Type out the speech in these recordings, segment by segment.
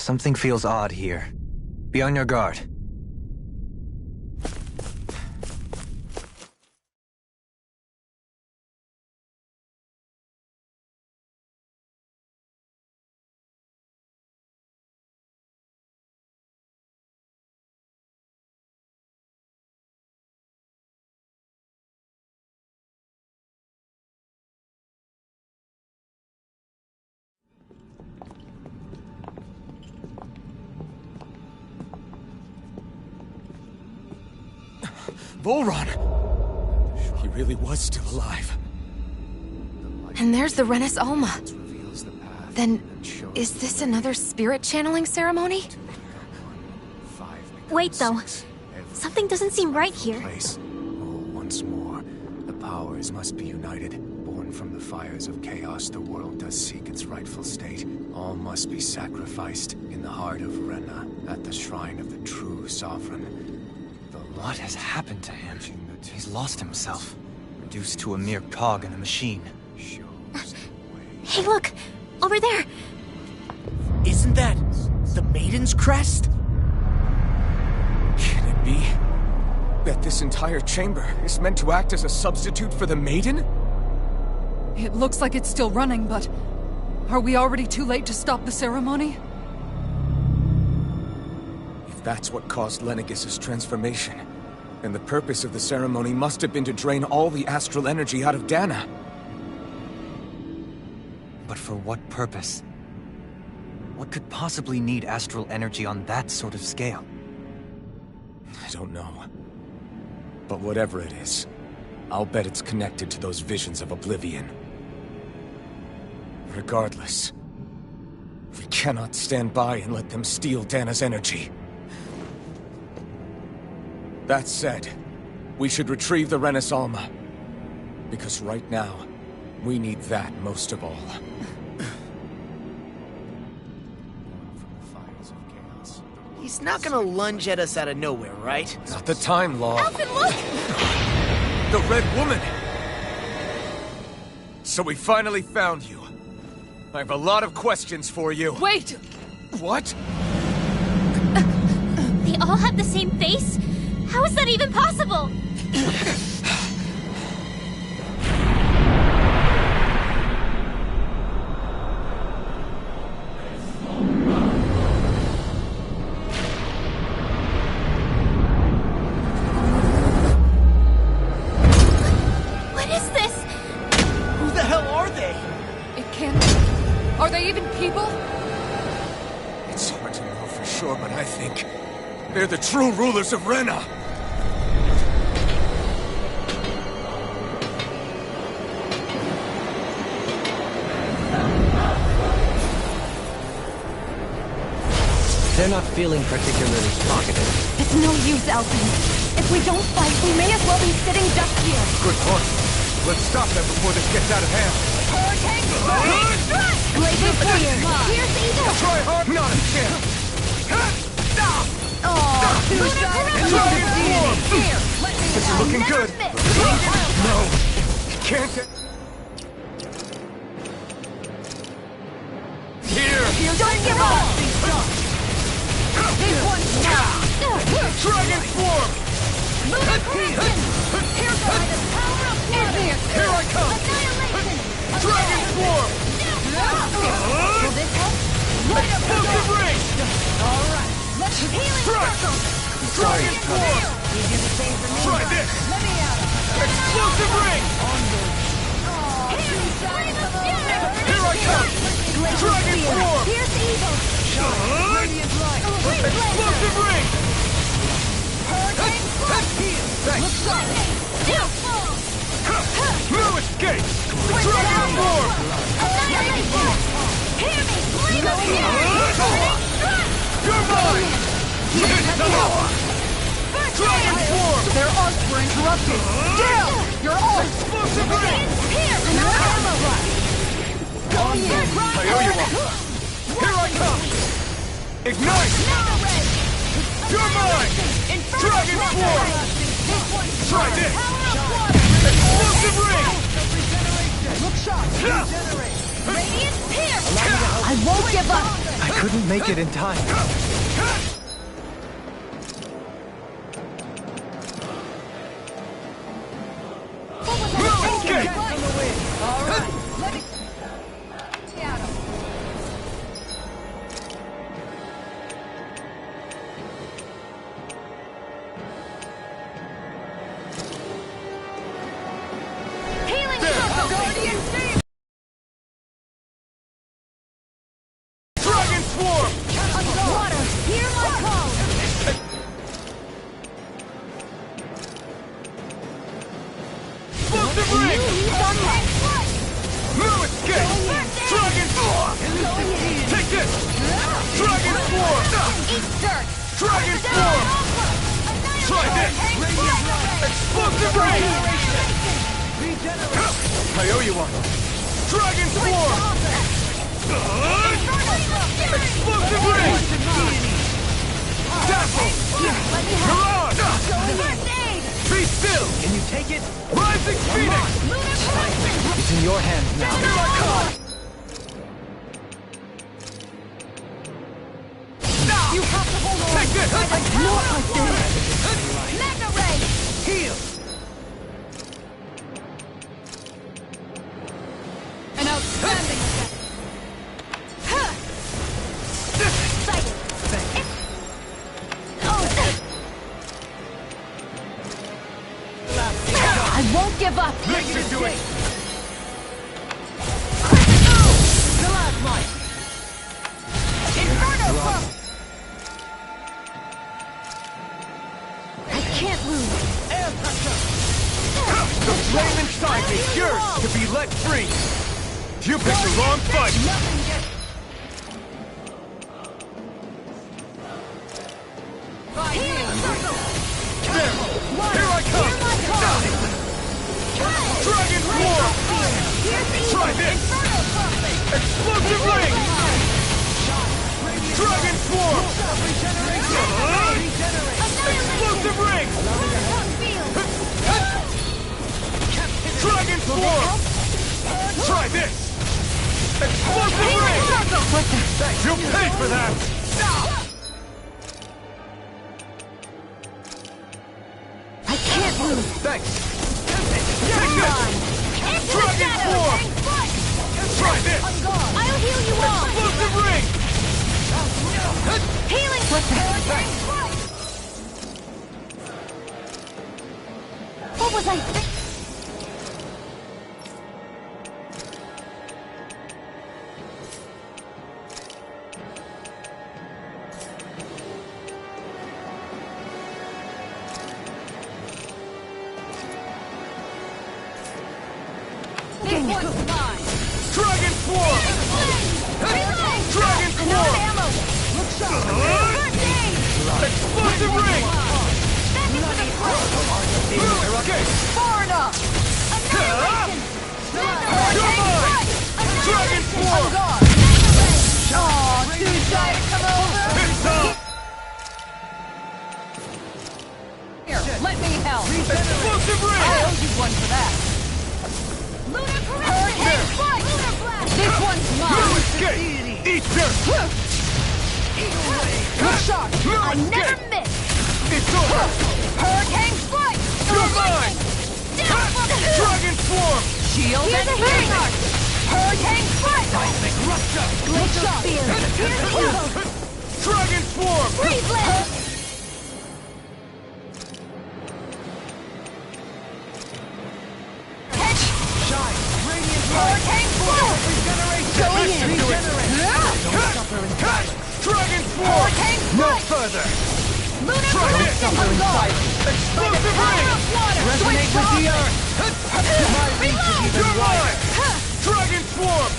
Something feels odd here. Be on your guard. Volron! He really was still alive. And there's the Renis Alma. Then, is this another spirit channeling ceremony? Wait, though. Something doesn't seem right here. Once more, the powers must be united. Born from the fires of chaos, the world does seek its rightful state. All must be sacrificed in the heart of Rena, at the shrine of the true sovereign. What has happened to him? He's lost himself. Reduced to a mere cog in a machine. Hey, look! Over there! Isn't that the Maiden's crest? Can it be that this entire chamber is meant to act as a substitute for the Maiden? It looks like it's still running, but... are we already too late to stop the ceremony? If that's what caused Lenegis' transformation, then the purpose of the ceremony must have been to drain all the astral energy out of Dana. But for what purpose? What could possibly need astral energy on that sort of scale? I don't know. But whatever it is, I'll bet it's connected to those visions of oblivion. Regardless, we cannot stand by and let them steal Dana's energy. That said, we should retrieve the Renis Alma. Because right now, we need that most of all. He's not gonna lunge at us out of nowhere, right? Not the time, Law. Alphen, look! The Red Woman! So we finally found you. I have a lot of questions for you. Wait! What? They all have the same face? How is that even possible? What is this? Who the hell are they? It can't... are they even people? It's hard to know for sure, but I think they're the true rulers of Rena. They're not feeling particularly talkative. It's no use, Alphen. If we don't fight, we may as well be sitting ducks here. Good point. Let's stop them before this gets out of hand. Blazing Fire! Here's Evil! Try hard, not a chance. This is looking good. No, can't. Here. Don't give up! Dragon form. Here I come. Dragon form. Explosive ring. All right, let's healing circle. Dragon form. Try this. Let me out. Explosive ring. Here I come. Dragon form. Here's Evil. Explosive ring. Looks like No escape. Dragon form. Hear me, flame of You're mine. Dragon form. Their arcs were interrupted! Down! You're all... Explosive ring. Here, another armor rush. I owe you one. Here I come. Ignite. You're mine. Dragon form. Try this. Explosive ring. Look sharp! Regenerate! Radiant Pierce! I won't give up! I couldn't make it in time. Escape! All right, let me... Seattle. Healing Circle! Guardian Field! Dragon Swarm! Water, hear my call! Explosive ring! No escape! Dragon Swarm! Take this! Dragon Swarm! Eat dirt! Dragon Swarm! Try this! Explosive ring! I owe you one! Dragon Swarm! Explosive ring! Dazzle! Mirage! Be still! Can you take it? Rising Phoenix! It's in your hands now. You have to hold on! Take this! Mega Ray! Heal! An outstanding attack! I won't give up! Let's just do it! I can't lose! The flame inside me yearns to be let free! You picked the wrong fight! There! Here I come! Dragon Swarm! Try this! Explosive ring! Dragon Swarm! Explosive ring! Dragon Swarm! Try this! Explosive ring! You'll pay for that! I can't lose! Thanks! Take this! Dragon Swarm! Try this! I'll heal you all! Explosive ring! Healing! What was I thinking? Dragon Swarm! Dragon Swarm! Explosive ring! Okay! Far enough! You're mine! Dragon Swarm! Aw, too shy to come over? It's up! Here, let me help! Explosive I ring! owe you one for that! There! This one's No mine! escape! Eat dirt! Good shot! No I never escape! miss! It's over! Hurricane Strike! You're mine! Dragon Swarm! Shield Here's and a healing finish! arc! Hurricane Strike! Good shot! Dragon Swarm! Breathe left! Hurricane Strike! Dragon Swarm! No further! Try this! Explosive ring! Resonate with the earth! My reach is even You're mine! Dragon Swarm!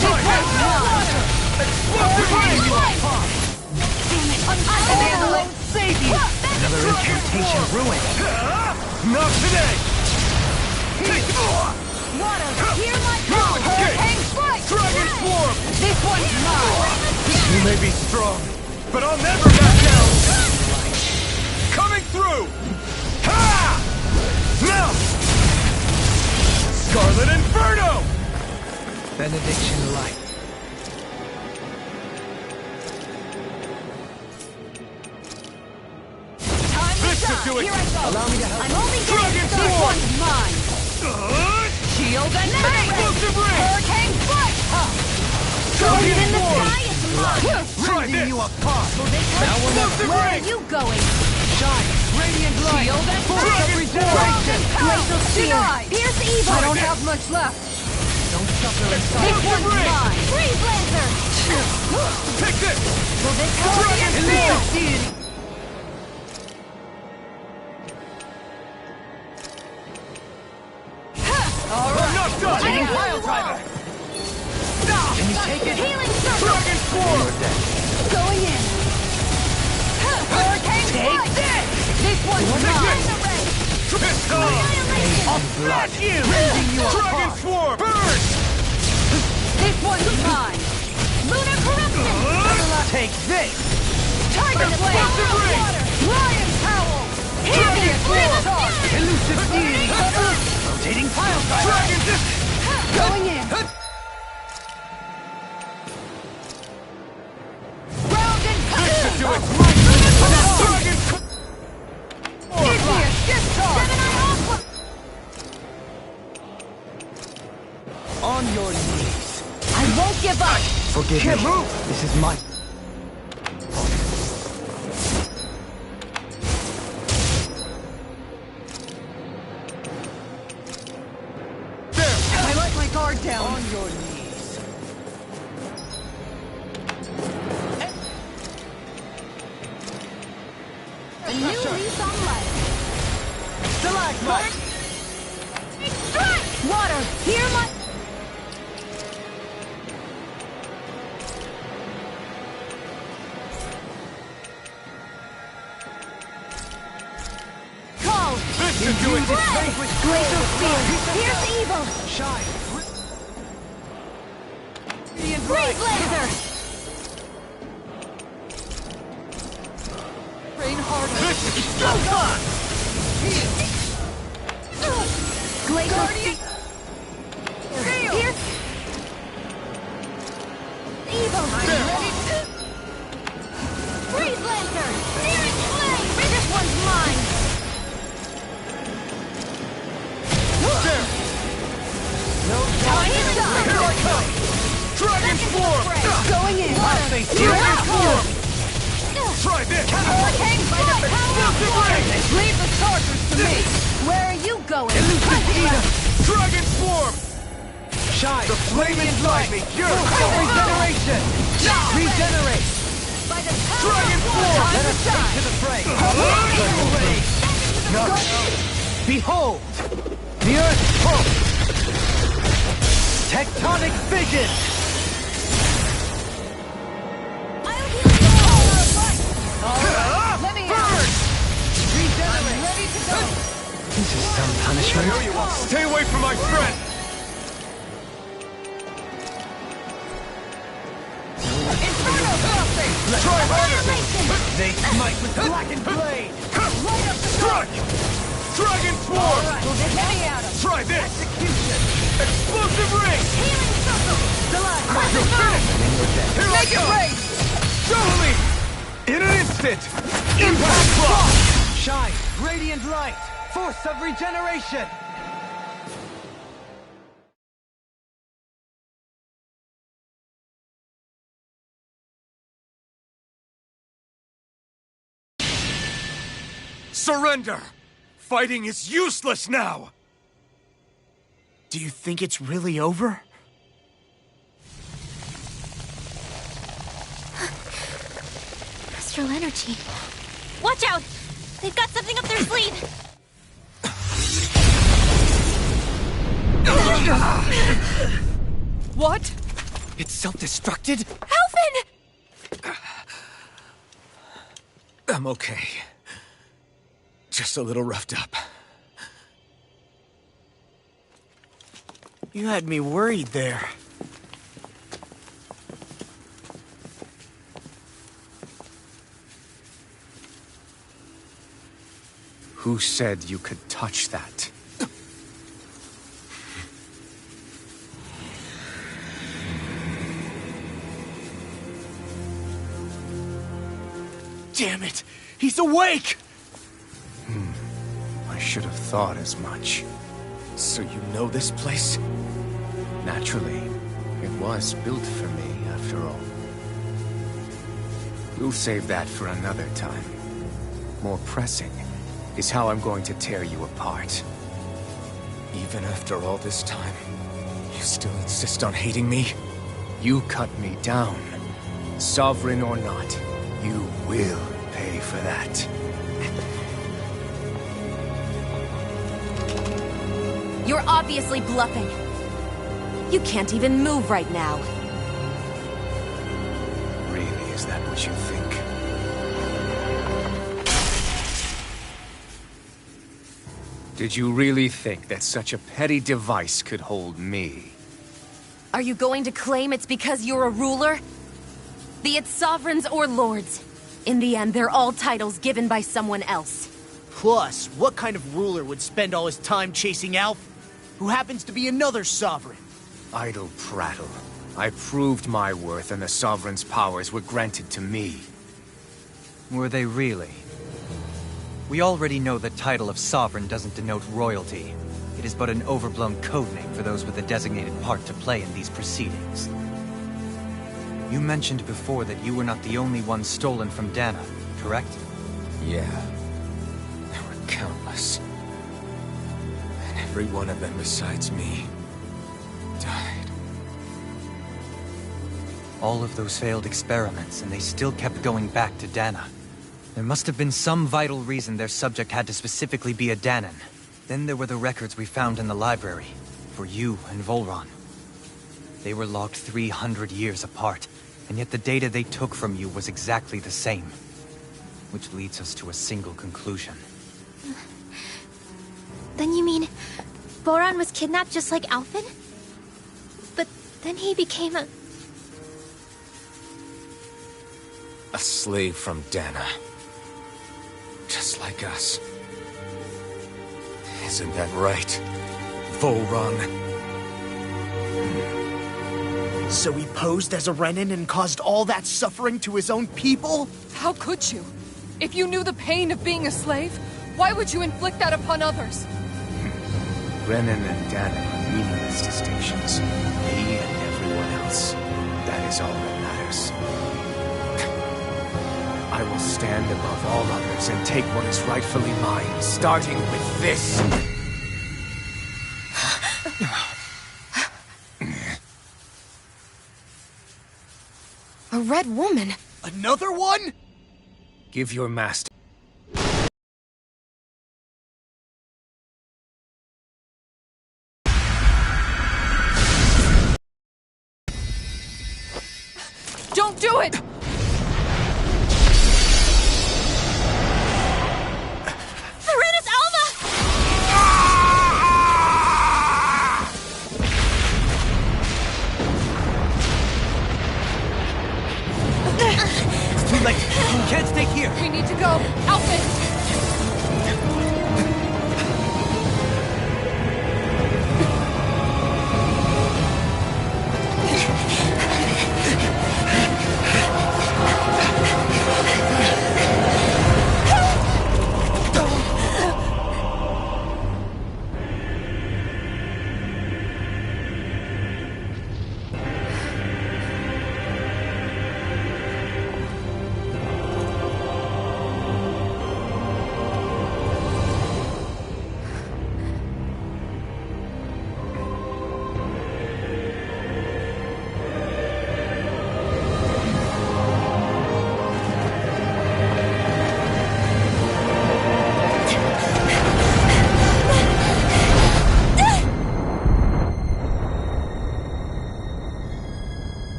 Try this! Explosive ring! Another incantation ruined. Not today! Take Water, hear my No call! escape! Hurricane Strike! Dragon Swarm! This one's mine! You may be strong, but I'll never back down! Coming through! Ha! Now! Scarlet Inferno! Benediction light. Here I go! Allow me to help. I'm only getting This started. one's mine! Shield and bang! Hurricane foot! Going in the sky is mine. Rending you apart. Now we're not Where are you going? Shine. Radiant light. Shield and Force of bang! regeneration. Glacial Spear. Denied! Pierce evil. I don't have much left. Don't suffer in This silence. one's mine! Freeze Lancer. Take this. Will this help? Elusive deity! All right! Not done. Taking pile driver! Can you take it? Healing circle. Dragon Swarm. Going in. Hurricane Take this! This one's mine! Pistol. Blood! Rending you apart. Swarm. Burn. This one's mine! Lunar corruption. Take this. Tiger blade! Explosive ring. Lion howl! Hideous charge! Elusive deity. Rotating pile driver. Dragon disc. Going in! Round and Do it. Dragon. Hideous discharge! On your knees. I won't give up. Forgive me. Move. This is my... I let my guard down. On your knees. A new lease on life. Stalagmite. Strike! Water, hear my... Call! This should do it. Glacial Spear, pierce evil! Shine. Freeze Laser! Rain harder. Glacial Spear, pierce... Evil! Freeze Lancer! Searing Flame! This one's mine! Healing Circle! Dragon Swarm. Going in! Dragon Swarm. Try this. Hurricane By the power of water! Leave the chargers to me! Where are you going? Dragon Swarm. Shine. The flaming light. Regeneration. Regenerate. By the power Dragon of Swarm. water! Let us take to the fray. No. Behold. The Earth's pulse. Tectonic fission. I'll heal you! Let me Burn. Regenerate! Ready to go! This is some punishment. Stay away from my friend. Inferno crossing! Try harder. Annihilation! They smite with blackened blade. Strike. Dragon Swarm. Let me at him! Try this. Execution. Explosive ring. Healing Circle! You're finished. Here I Make it come. rain! Show me. In an instant. Impact Block. Shine. Radiant light. Force of regeneration. Surrender. Fighting is useless now. Do you think it's really over? Astral energy. Watch out! They've got something up their sleeve! What? It's self-destructed? Alphen! I'm okay. Just a little roughed up. You had me worried there. Who said you could touch that? Damn it! He's awake! I should have thought as much. So you know this place? Naturally, it was built for me, after all. We'll save that for another time. More pressing is how I'm going to tear you apart. Even after all this time, you still insist on hating me? You cut me down. Sovereign or not, you will pay for that. You're obviously bluffing. You can't even move right now. Really, is that what you think? Did you really think that such a petty device could hold me? Are you going to claim it's because you're a ruler? Be it sovereigns or lords. In the end, they're all titles given by someone else. Plus, what kind of ruler would spend all his time chasing Alf, who happens to be another sovereign? Idle prattle. I proved my worth and the Sovereign's powers were granted to me. Were they really? We already know the title of Sovereign doesn't denote royalty. It is but an overblown codename for those with a designated part to play in these proceedings. You mentioned before that you were not the only one stolen from Dana, correct? Yeah. There were countless. And every one of them besides me died. All of those failed experiments, and they still kept going back to Dana. There must have been some vital reason their subject had to specifically be a Danan. Then there were the records we found in the library, for you and Volron. They were logged 300 years apart, and yet the data they took from you was exactly the same. Which leads us to a single conclusion. Then you mean Boron was kidnapped just like Alphen? But then he became a... A slave from Dana. Just like us. Isn't that right, Volron? So he posed as a Renan and caused all that suffering to his own people? How could you? If you knew the pain of being a slave, why would you inflict that upon others? Renan and Dana are meaningless distinctions. Me and everyone else. That is all that matters. I will stand above all others and take what is rightfully mine, starting with this. A red woman? Another one? Give your master. Don't do it! Serenus Alva! It's too late! You can't stay here! We need to go! Alphen!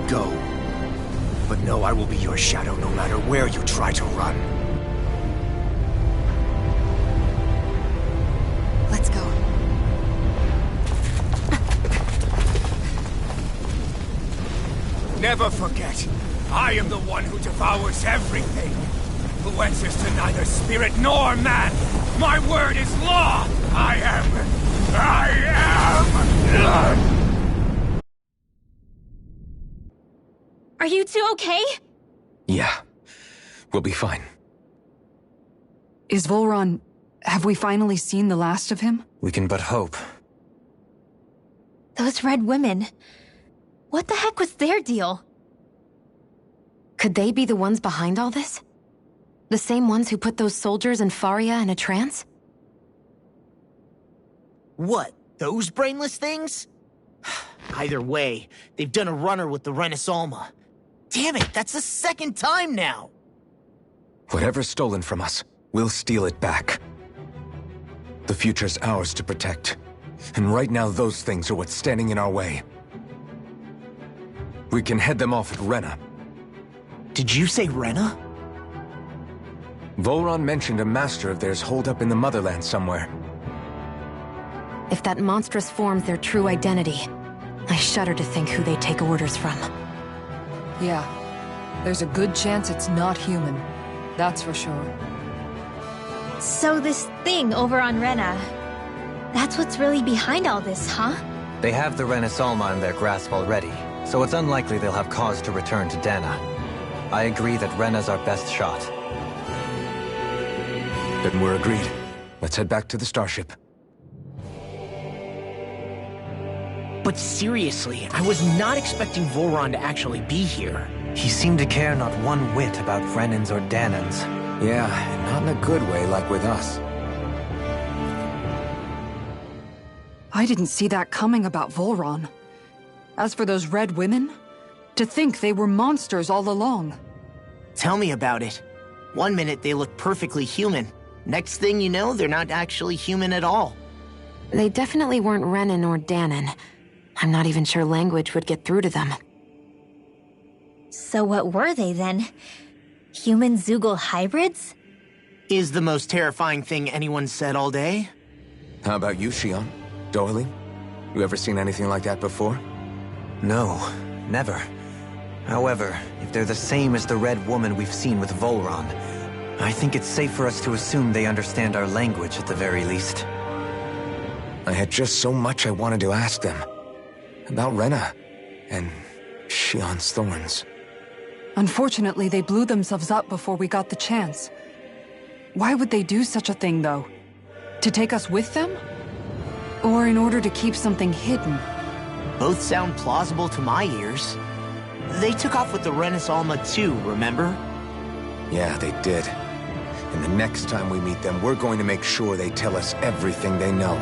Go. But know I will be your shadow no matter where you try to run. Let's go. Never forget, I am the one who devours everything. Who answers to neither spirit nor man. My word is law. I am. Are you two okay? Yeah. We'll be fine. Is Volron... have we finally seen the last of him? We can but hope. Those red women. What the heck was their deal? Could they be the ones behind all this? The same ones who put those soldiers in Faria in a trance? What? Those brainless things? Either way, they've done a runner with the Renaissalma. Damn it, that's the second time now! Whatever's stolen from us, we'll steal it back. The future's ours to protect. And right now those things are what's standing in our way. We can head them off at Rena. Did you say Rena? Volron mentioned a master of theirs holed up in the motherland somewhere. If that monstrous form's their true identity, I shudder to think who they take orders from. Yeah. There's a good chance it's not human. That's for sure. So this thing over on Rena, that's what's really behind all this, huh? They have the Renaissalma in their grasp already, so it's unlikely they'll have cause to return to Dana. I agree that Rena's our best shot. Then we're agreed. Let's head back to the starship. But seriously, I was not expecting Volron to actually be here. He seemed to care not one whit about Renans or Danans. Yeah, and not in a good way like with us. I didn't see that coming about Volron. As for those red women, to think they were monsters all along. Tell me about it. One minute they look perfectly human. Next thing you know, they're not actually human at all. They definitely weren't Renan or Danan. I'm not even sure language would get through to them. So what were they then? Human Zoogle hybrids? Is the most terrifying thing anyone said all day? How about you, Shion? Dohalim? You ever seen anything like that before? No, never. However, if they're the same as the Red Woman we've seen with Volron, I think it's safe for us to assume they understand our language at the very least. I had just so much I wanted to ask them. About Rena, and Shion's thorns. Unfortunately, they blew themselves up before we got the chance. Why would they do such a thing, though? To take us with them? Or in order to keep something hidden? Both sound plausible to my ears. They took off with the Renaissalma too, remember? Yeah, they did. And the next time we meet them, we're going to make sure they tell us everything they know.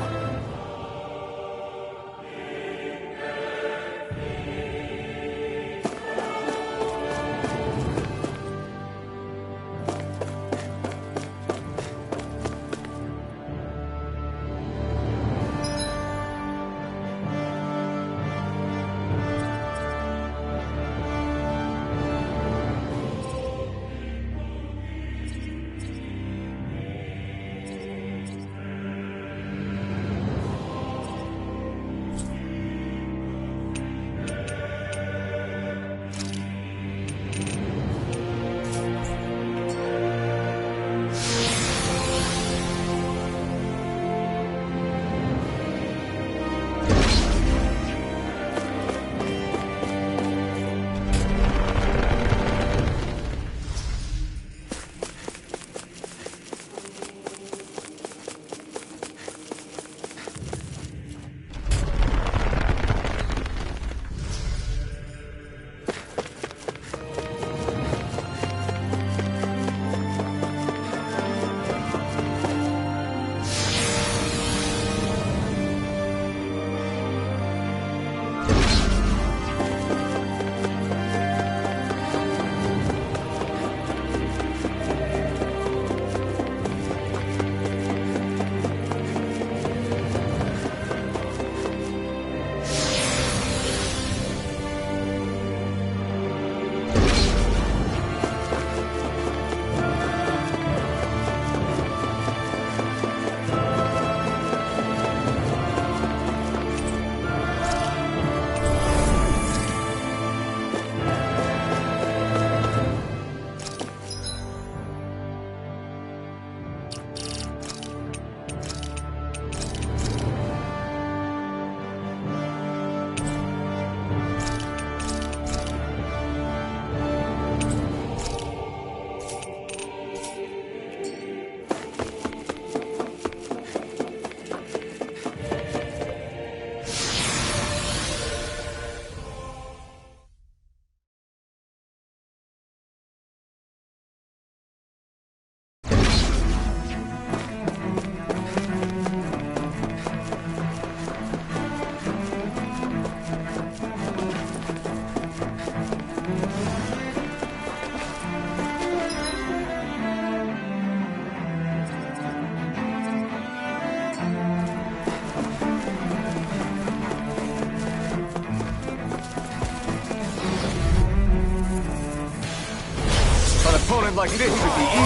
opponent like this should be easy.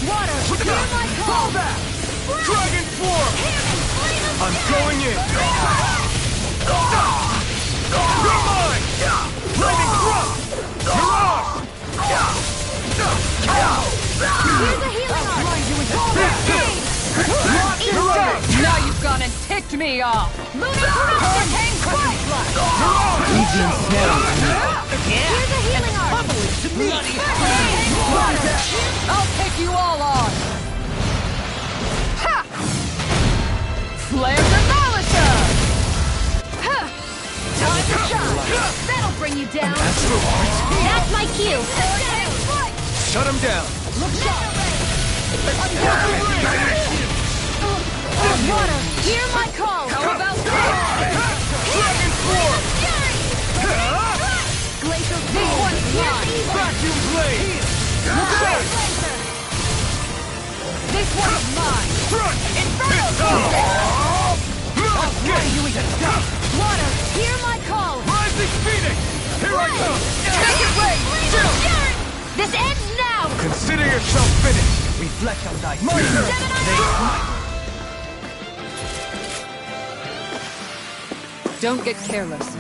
Water, hear my call! Dragon Form! I'm going in! You're mine! Lightning Thrust! Mirage! Here's a healing arm! Now you've gone and ticked me off! Hurricane Quake! Easy and snaring. Here's a healing arm! I'll take you all on! Ha! Flare Demolisher! Ha! Time to shine! That'll bring you down! That's my cue! Shut him down! Water, hear my call! How about this? Dragon Form! Glacial This Field! one's mine! Vacuum Blade! This one's mine! Inferno! Water, hear my call! Rising Phoenix! Here I come! Take it away! This ends now! Consider yourself finished! Reflect on thy Don't get careless.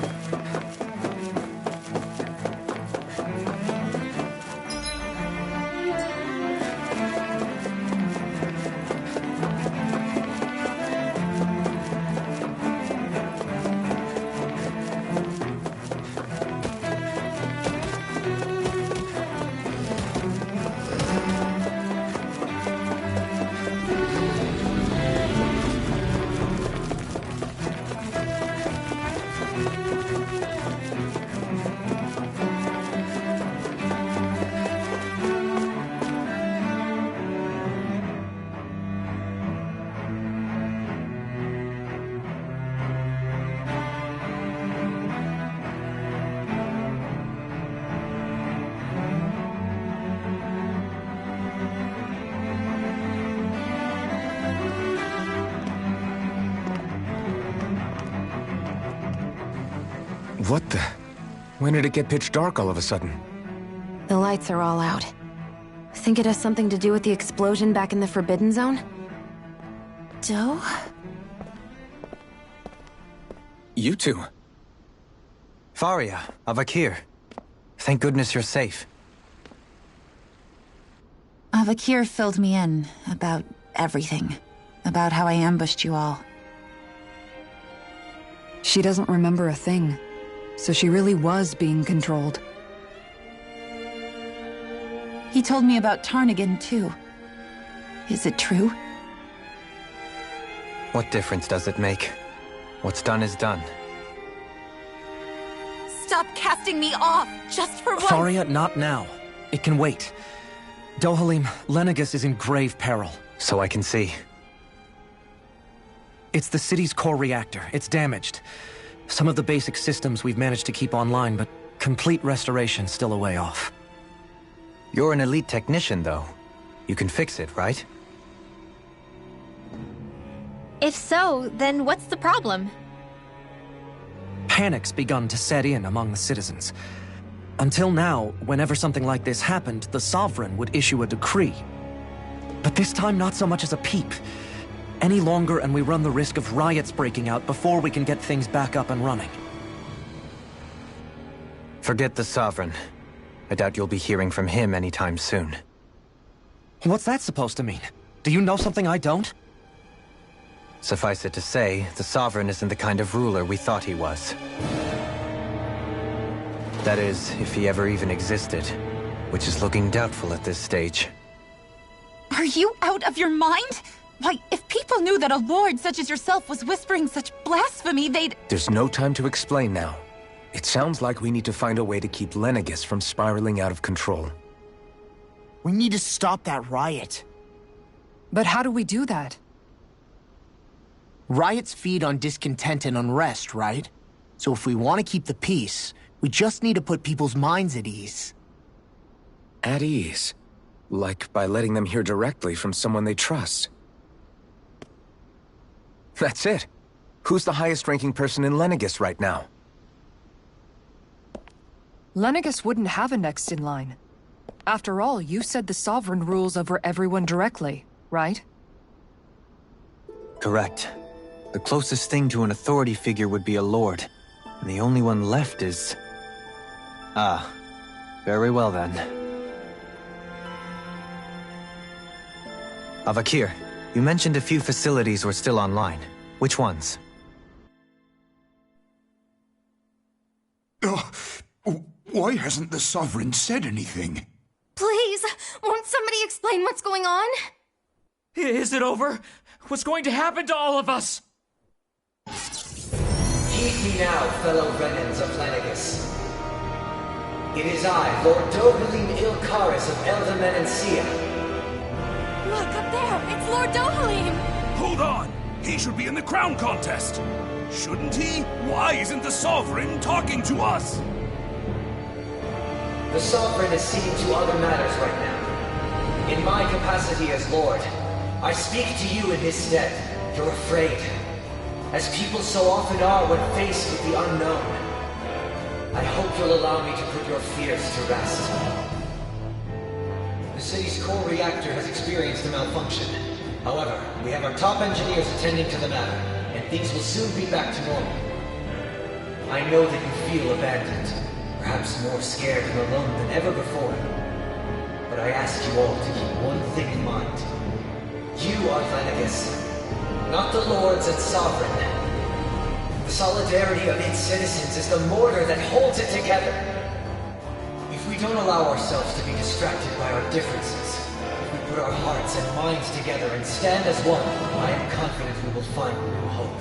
What the? When did it get pitch dark all of a sudden? The lights are all out. Think it has something to do with the explosion back in the Forbidden Zone? Doe? You two. Faria, Avakir. Thank goodness you're safe. Avakir filled me in about everything. About how I ambushed you all. She doesn't remember a thing, so she really was being controlled. He told me about Tarnigan, too. Is it true? What difference does it make? What's done is done. Stop casting me off, just for once! Faria, not now. It can wait. Dohalim, Lenegis is in grave peril. So I can see. It's the city's core reactor. It's damaged. Some of the basic systems we've managed to keep online, but complete restoration's still a way off. You're an elite technician, though. You can fix it, right? If so, then what's the problem? Panic's begun to set in among the citizens. Until now, whenever something like this happened, the Sovereign would issue a decree. But this time, not so much as a peep. Any longer, and we run the risk of riots breaking out before we can get things back up and running. Forget the Sovereign. I doubt you'll be hearing from him anytime soon. What's that supposed to mean? Do you know something I don't? Suffice it to say, the Sovereign isn't the kind of ruler we thought he was. That is, if he ever even existed, which is looking doubtful at this stage. Are you out of your mind? Why, if people knew that a lord such as yourself was whispering such blasphemy, they'd— There's no time to explain now. It sounds like we need to find a way to keep Lenegis from spiraling out of control. We need to stop that riot. But how do we do that? Riots feed on discontent and unrest, right? So if we want to keep the peace, we just need to put people's minds at ease. At ease? Like by letting them hear directly from someone they trust. That's it. Who's the highest-ranking person in Lenegis right now? Lenegis wouldn't have a next in line. After all, you said the Sovereign rules over everyone directly, right? Correct. The closest thing to an authority figure would be a lord. And the only one left is... Ah. Very well then. Avakir, you mentioned a few facilities were still online. Which ones? Why hasn't the Sovereign said anything? Please, won't somebody explain what's going on? Is it over? What's going to happen to all of us? Heed me now, fellow Renans of Lenegis. It is I, Lord Dohalim Ilkaris of Eldaman and Sia. Look, up there! It's Lord Dohalim! Hold on! He should be in the crown contest! Shouldn't he? Why isn't the Sovereign talking to us? The Sovereign is seeing to other matters right now. In my capacity as Lord, I speak to you in his stead. You're afraid. As people so often are when faced with the unknown. I hope you'll allow me to put your fears to rest. The city's core reactor has experienced a malfunction. However, we have our top engineers attending to the matter, and things will soon be back to normal. I know that you feel abandoned, perhaps more scared and alone than ever before. But I ask you all to keep one thing in mind. You are Lenegis, not the Lords and Sovereign. The solidarity of its citizens is the mortar that holds it together. If we don't allow ourselves to be distracted by our differences, if we put our hearts and minds together and stand as one, I am confident we will find new hope.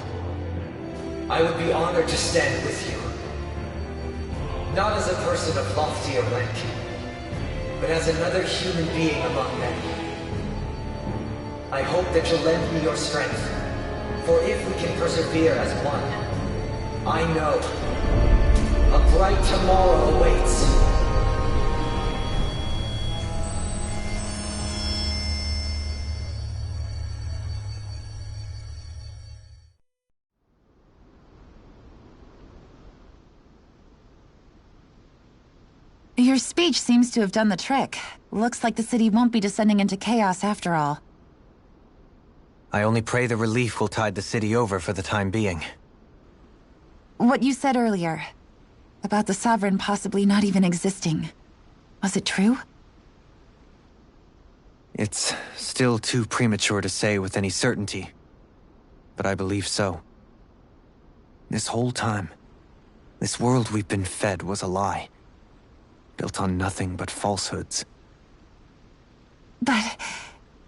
I would be honored to stand with you. Not as a person of loftier rank, but as another human being among many. I hope that you'll lend me your strength, for if we can persevere as one, I know a bright tomorrow awaits. Your speech seems to have done the trick. Looks like the city won't be descending into chaos after all. I only pray the relief will tide the city over for the time being. What you said earlier, about the Sovereign possibly not even existing, was it true? It's still too premature to say with any certainty, but I believe so. This whole time, this world we've been fed was a lie, built on nothing but falsehoods. But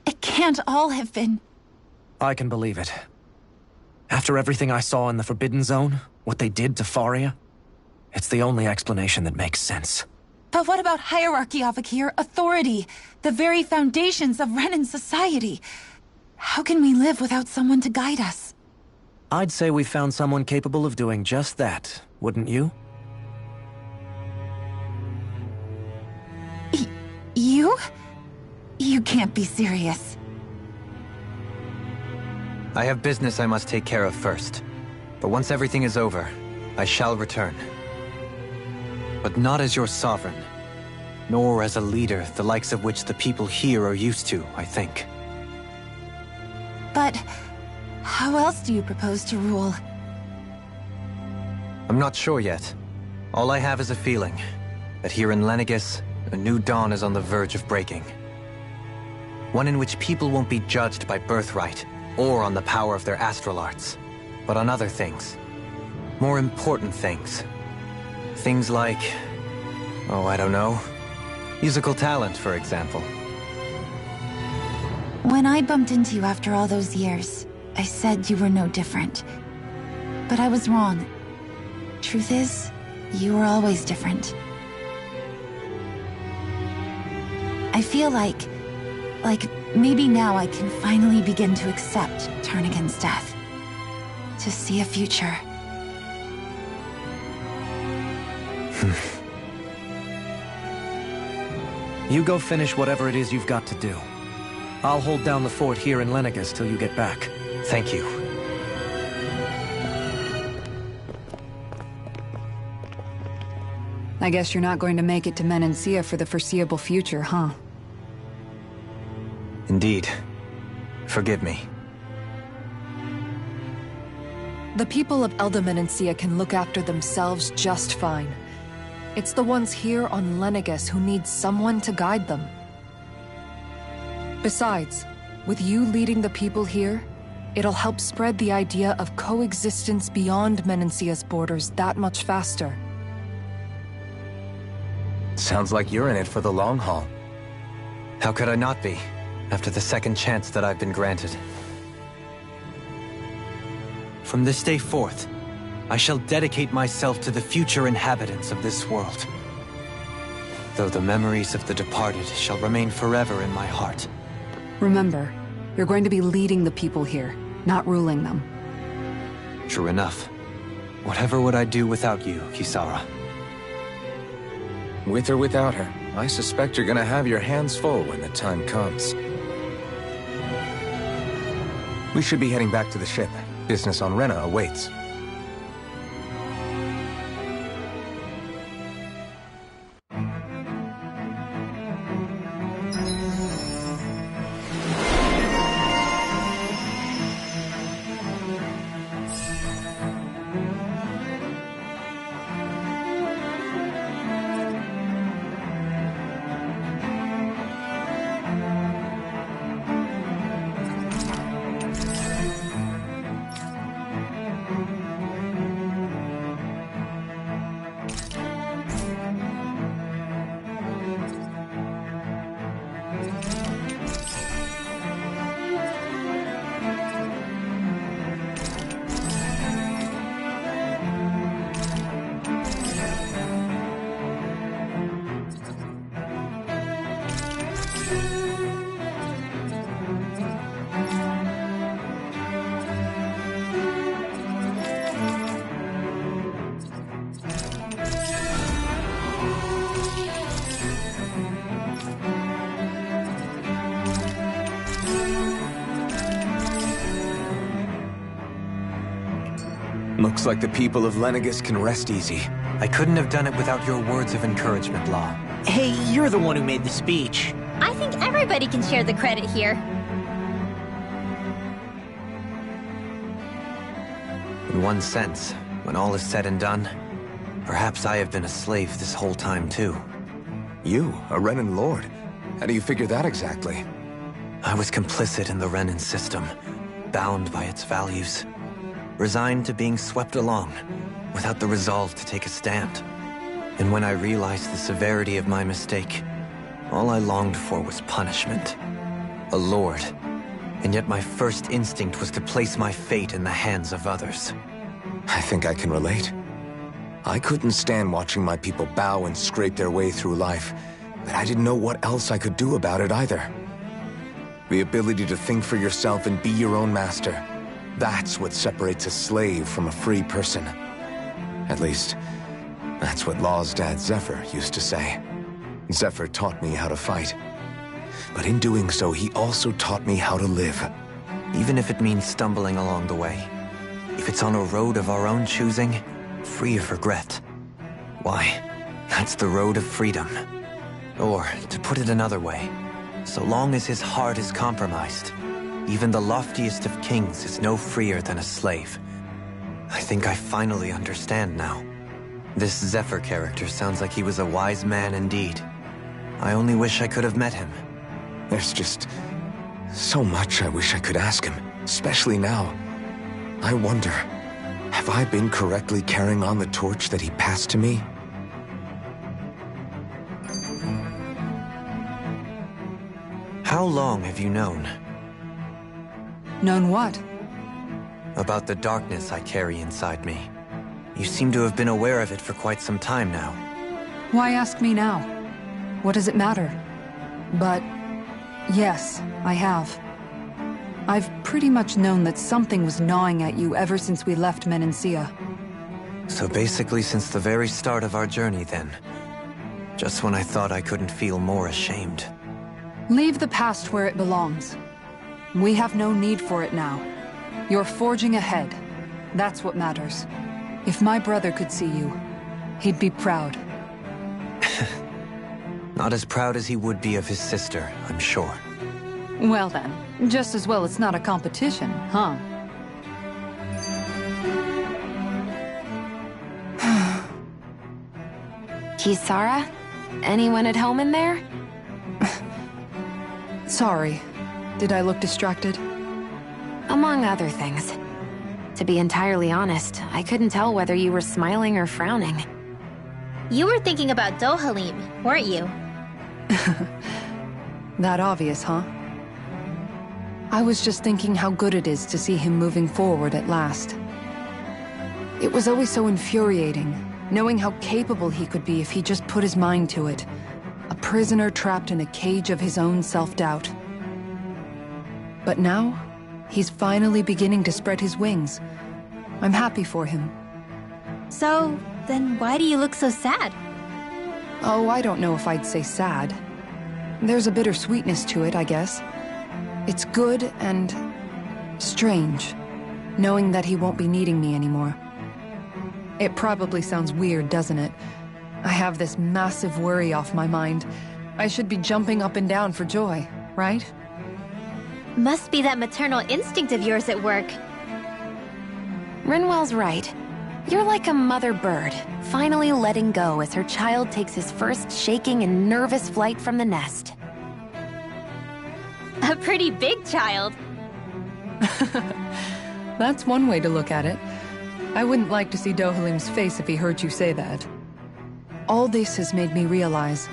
it can't all have been... I can believe it. After everything I saw in the Forbidden Zone, what they did to Faria, it's the only explanation that makes sense. But what about hierarchy, Avakir? Authority? The very foundations of Renan society? How can we live without someone to guide us? I'd say we found someone capable of doing just that, wouldn't you? You? You can't be serious. I have business I must take care of first. But once everything is over, I shall return. But not as your sovereign, nor as a leader the likes of which the people here are used to, I think. But how else do you propose to rule? I'm not sure yet. All I have is a feeling that here in Lenegis, a new dawn is on the verge of breaking. One in which people won't be judged by birthright or on the power of their astral arts, but on other things. More important things. Things like, oh, I don't know, musical talent, for example. When I bumped into you after all those years, I said you were no different. But I was wrong. Truth is, you were always different. I feel like maybe now I can finally begin to accept Turnagain's death. To see a future. You go finish whatever it is you've got to do. I'll hold down the fort here in Lenegis till you get back. Thank you. I guess you're not going to make it to Menancia for the foreseeable future, huh? Indeed. Forgive me. The people of Elda Menancia can look after themselves just fine. It's the ones here on Lenegis who need someone to guide them. Besides, with you leading the people here, it'll help spread the idea of coexistence beyond Menancia's borders that much faster. Sounds like you're in it for the long haul. How could I not be, after the second chance that I've been granted? From this day forth, I shall dedicate myself to the future inhabitants of this world. Though the memories of the departed shall remain forever in my heart. Remember, you're going to be leading the people here, not ruling them. True enough. Whatever would I do without you, Kisara? With or without her, I suspect you're gonna have your hands full when the time comes. We should be heading back to the ship. Business on Rena awaits. Looks like the people of Lenegis can rest easy. I couldn't have done it without your words of encouragement, Law. Hey, you're the one who made the speech. I think everybody can share the credit here. In one sense, when all is said and done, perhaps I have been a slave this whole time too. You, a Renan Lord? How do you figure that exactly? I was complicit in the Renan system, bound by its values. Resigned to being swept along, without the resolve to take a stand. And when I realized the severity of my mistake, all I longed for was punishment. A lord. And yet my first instinct was to place my fate in the hands of others. I think I can relate. I couldn't stand watching my people bow and scrape their way through life, but I didn't know what else I could do about it either. The ability to think for yourself and be your own master. That's what separates a slave from a free person. At least, that's what Law's dad Zephyr used to say. Zephyr taught me how to fight. But in doing so, he also taught me how to live. Even if it means stumbling along the way. If it's on a road of our own choosing, free of regret. Why, that's the road of freedom. Or, to put it another way, so long as his heart is compromised, even the loftiest of kings is no freer than a slave. I think I finally understand now. This Zephyr character sounds like he was a wise man indeed. I only wish I could have met him. There's just so much I wish I could ask him, especially now. I wonder, have I been correctly carrying on the torch that he passed to me? How long have you known? Known what? About the darkness I carry inside me. You seem to have been aware of it for quite some time now. Why ask me now? What does it matter? But yes, I have. I've pretty much known that something was gnawing at you ever since we left Menancia. So basically since the very start of our journey then. Just when I thought I couldn't feel more ashamed. Leave the past where it belongs. We have no need for it now. You're forging ahead. That's what matters. If my brother could see you, he'd be proud. Not as proud as he would be of his sister, I'm sure. Well then, just as well it's not a competition, huh? Kisara? Anyone at home in there? Sorry. Did I look distracted? Among other things. To be entirely honest, I couldn't tell whether you were smiling or frowning. You were thinking about Dohalim, weren't you? That obvious, huh? I was just thinking how good it is to see him moving forward at last. It was always so infuriating, knowing how capable he could be if he just put his mind to it. A prisoner trapped in a cage of his own self-doubt. But now, he's finally beginning to spread his wings. I'm happy for him. So, then why do you look so sad? Oh, I don't know if I'd say sad. There's a bittersweetness to it, I guess. It's good and strange, knowing that he won't be needing me anymore. It probably sounds weird, doesn't it? I have this massive worry off my mind. I should be jumping up and down for joy, right? Must be that maternal instinct of yours at work. Rinwell's right. You're like a mother bird, finally letting go as her child takes his first shaking and nervous flight from the nest. A pretty big child. That's one way to look at it. I wouldn't like to see Dohalim's face if he heard you say that. All this has made me realize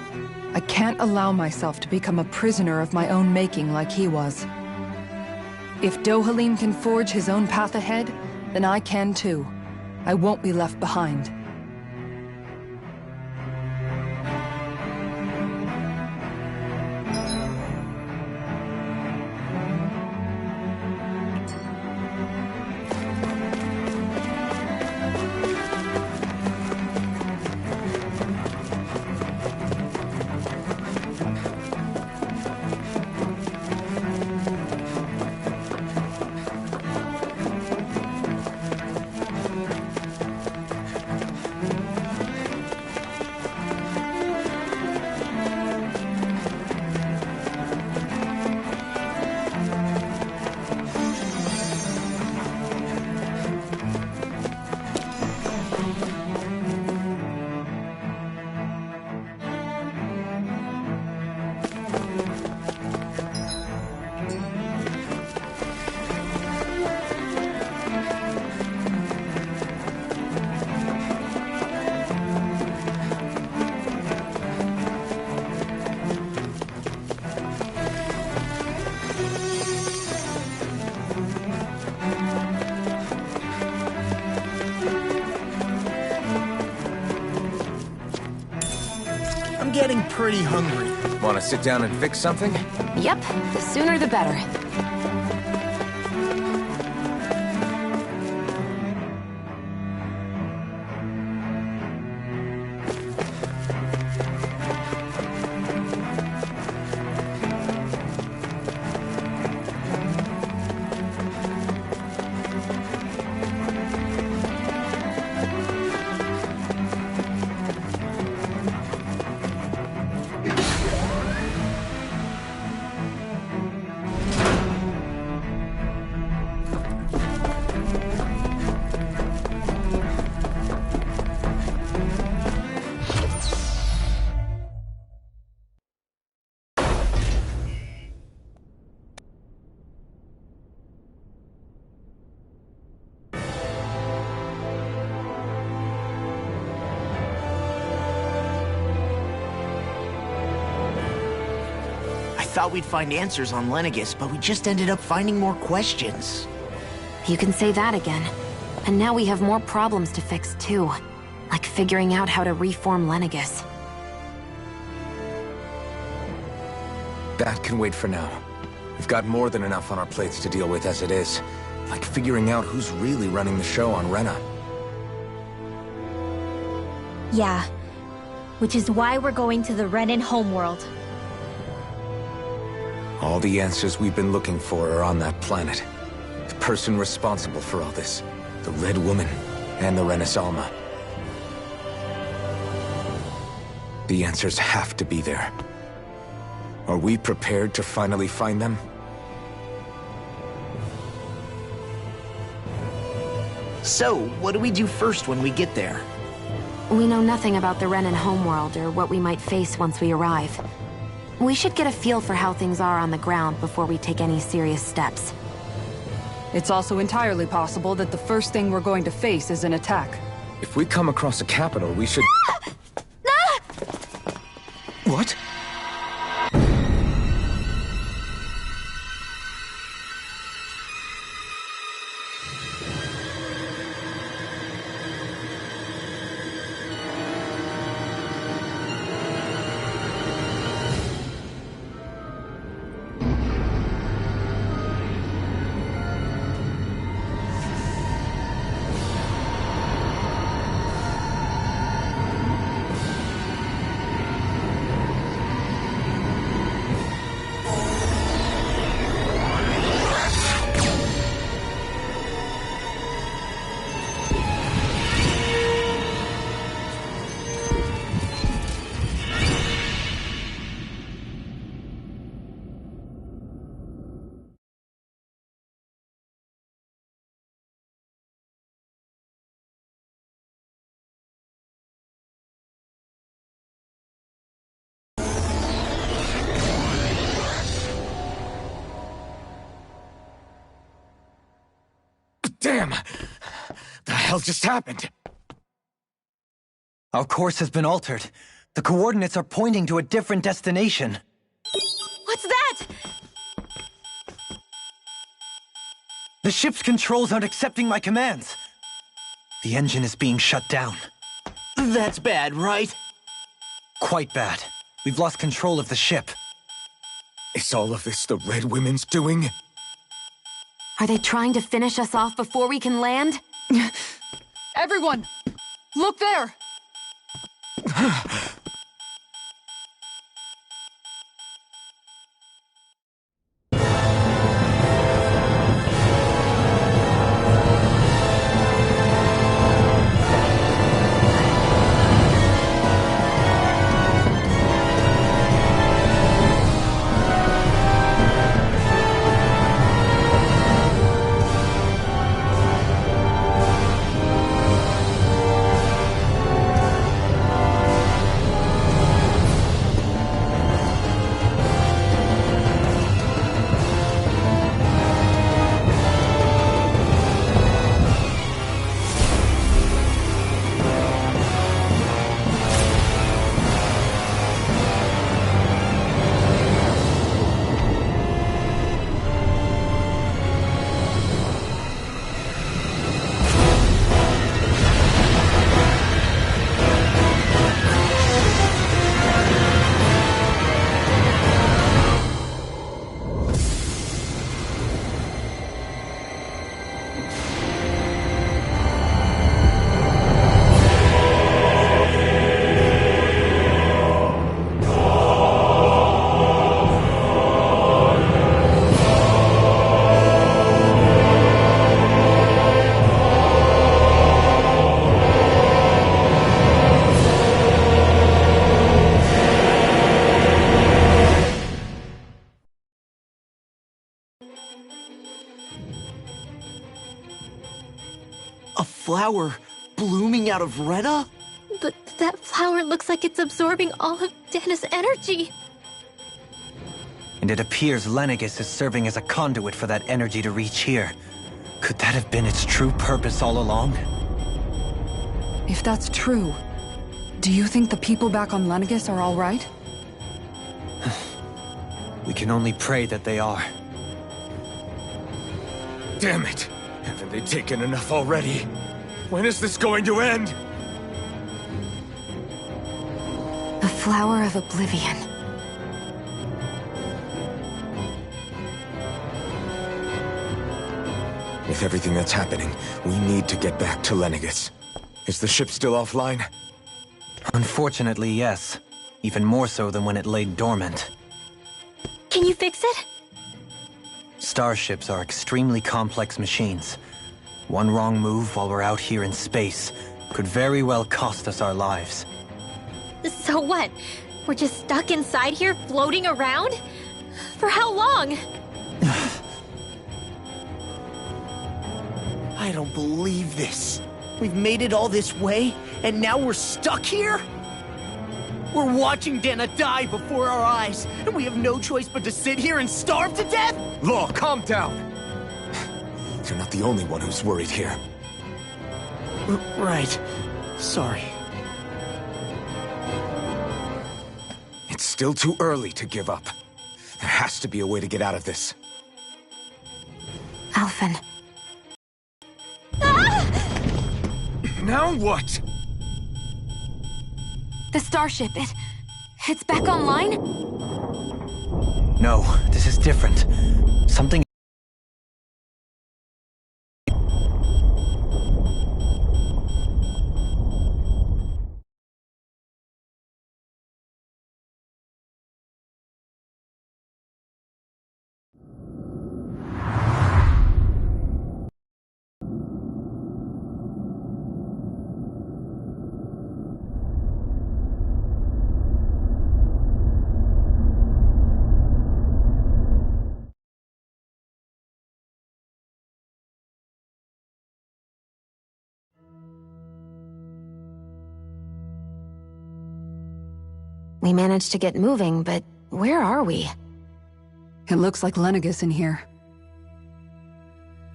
I can't allow myself to become a prisoner of my own making like he was. If Dohalim can forge his own path ahead, then I can too. I won't be left behind. I'm getting pretty hungry. Want to sit down and fix something? Yep, the sooner the better. I thought we'd find answers on Lenegis, but we just ended up finding more questions. You can say that again. And now we have more problems to fix too. Like figuring out how to reform Lenegis. That can wait for now. We've got more than enough on our plates to deal with as it is. Like figuring out who's really running the show on Rena. Yeah. Which is why we're going to the Renan homeworld. All the answers we've been looking for are on that planet. The person responsible for all this. The Red Woman. And the Rena's Alma. The answers have to be there. Are we prepared to finally find them? So, what do we do first when we get there? We know nothing about the Renan homeworld or what we might face once we arrive. We should get a feel for how things are on the ground before we take any serious steps. It's also entirely possible that the first thing we're going to face is an attack. If we come across a capital, we should... What? Damn! The hell just happened? Our course has been altered. The coordinates are pointing to a different destination. What's that? The ship's controls aren't accepting my commands. The engine is being shut down. That's bad, right? Quite bad. We've lost control of the ship. Is all of this the Red Women's doing? Are they trying to finish us off before we can land? Everyone! Look there! A flower blooming out of Rena? But that flower looks like it's absorbing all of Dana's energy. And it appears Lenegis is serving as a conduit for that energy to reach here. Could that have been its true purpose all along? If that's true, do you think the people back on Lenegis are all right? We can only pray that they are. Damn it! Haven't they taken enough already? When is this going to end? The Flower of Oblivion. With everything that's happening, we need to get back to Lenegis. Is the ship still offline? Unfortunately, yes. Even more so than when it laid dormant. Can you fix it? Starships are extremely complex machines. One wrong move while we're out here in space could very well cost us our lives. So what? We're just stuck inside here, floating around? For how long? I don't believe this. We've made it all this way, and now we're stuck here? We're watching Dana die before our eyes, and we have no choice but to sit here and starve to death? Law, calm down. You're not the only one who's worried here. Right. Sorry. It's still too early to give up. There has to be a way to get out of this. Alphen. Now what? The starship, it's back online? No, this is different. Something... We managed to get moving, but where are we? It looks like Lenegis in here.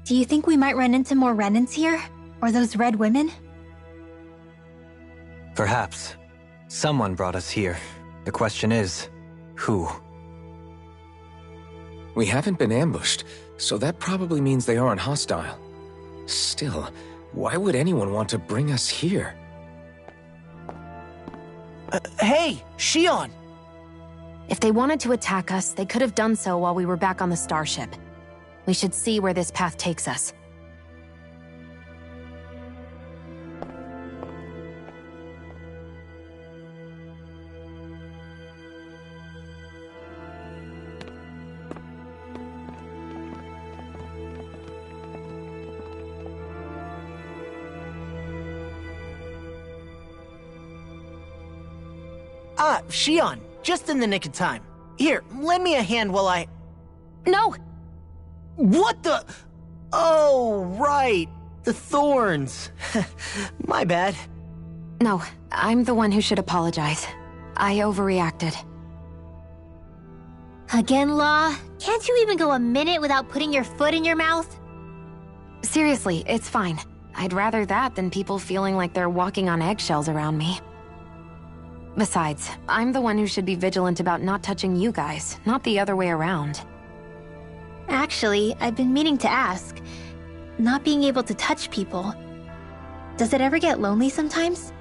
Do you think we might run into more Renans here? Or those red women? Perhaps. Someone brought us here. The question is, who? We haven't been ambushed, so that probably means they aren't hostile. Still, why would anyone want to bring us here? Hey, Shion! If they wanted to attack us, they could have done so while we were back on the starship. We should see where this path takes us. Ah, Shion, just in the nick of time. Here, lend me a hand while I... No! What the... Oh, right. The thorns. My bad. No, I'm the one who should apologize. I overreacted. Again, Law? Can't you even go a minute without putting your foot in your mouth? Seriously, it's fine. I'd rather that than people feeling like they're walking on eggshells around me. Besides, I'm the one who should be vigilant about not touching you guys, not the other way around. Actually, I've been meaning to ask. Not being able to touch people, does it ever get lonely sometimes?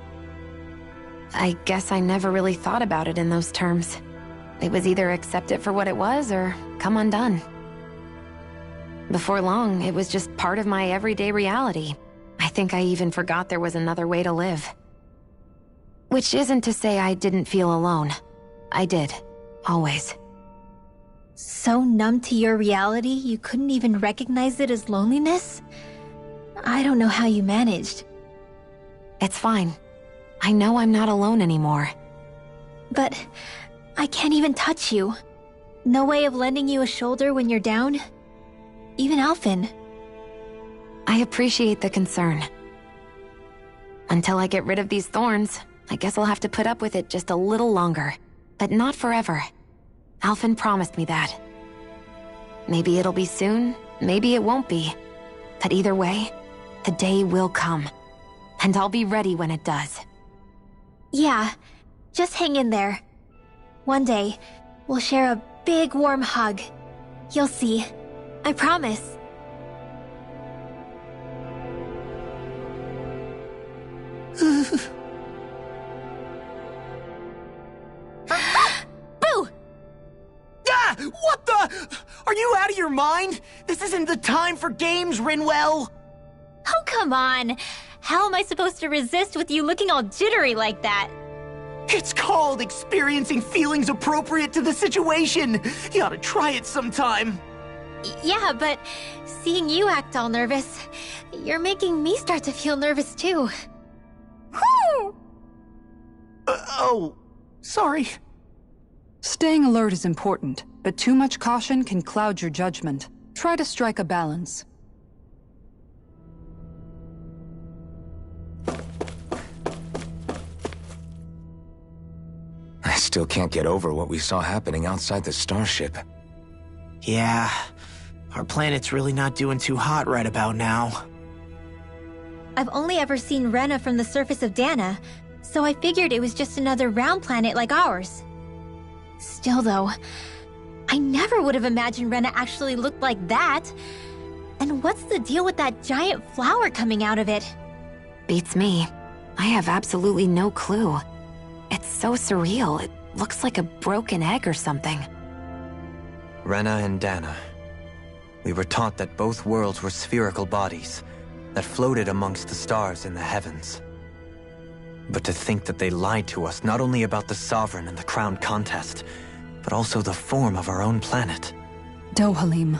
I guess I never really thought about it in those terms. It was either accept it for what it was or come undone. Before long, it was just part of my everyday reality. I think I even forgot there was another way to live. Which isn't to say I didn't feel alone. I did. Always. So numb to your reality, you couldn't even recognize it as loneliness? I don't know how you managed. It's fine. I know I'm not alone anymore. But I can't even touch you. No way of lending you a shoulder when you're down? Even Alphen. I appreciate the concern. Until I get rid of these thorns, I guess I'll have to put up with it just a little longer. But not forever. Alphen promised me that. Maybe it'll be soon, maybe it won't be. But either way, the day will come. And I'll be ready when it does. Yeah, just hang in there. One day, we'll share a big warm hug. You'll see. I promise. Boo! Ah! What the? Are you out of your mind? This isn't the time for games, Rinwell! Oh, come on. How am I supposed to resist with you looking all jittery like that? It's called experiencing feelings appropriate to the situation. You ought to try it sometime. Yeah, but seeing you act all nervous, you're making me start to feel nervous too. Oh, sorry. Staying alert is important, but too much caution can cloud your judgment. Try to strike a balance. I still can't get over what we saw happening outside the starship. Yeah, our planet's really not doing too hot right about now. I've only ever seen Rena from the surface of Dana, so I figured it was just another round planet like ours. Still though, I never would have imagined Rena actually looked like that. And what's the deal with that giant flower coming out of it? Beats me. I have absolutely no clue. It's so surreal. It looks like a broken egg or something. Rena and Dana. We were taught that both worlds were spherical bodies that floated amongst the stars in the heavens. But to think that they lied to us not only about the Sovereign and the Crown contest, but also the form of our own planet. Dohalim.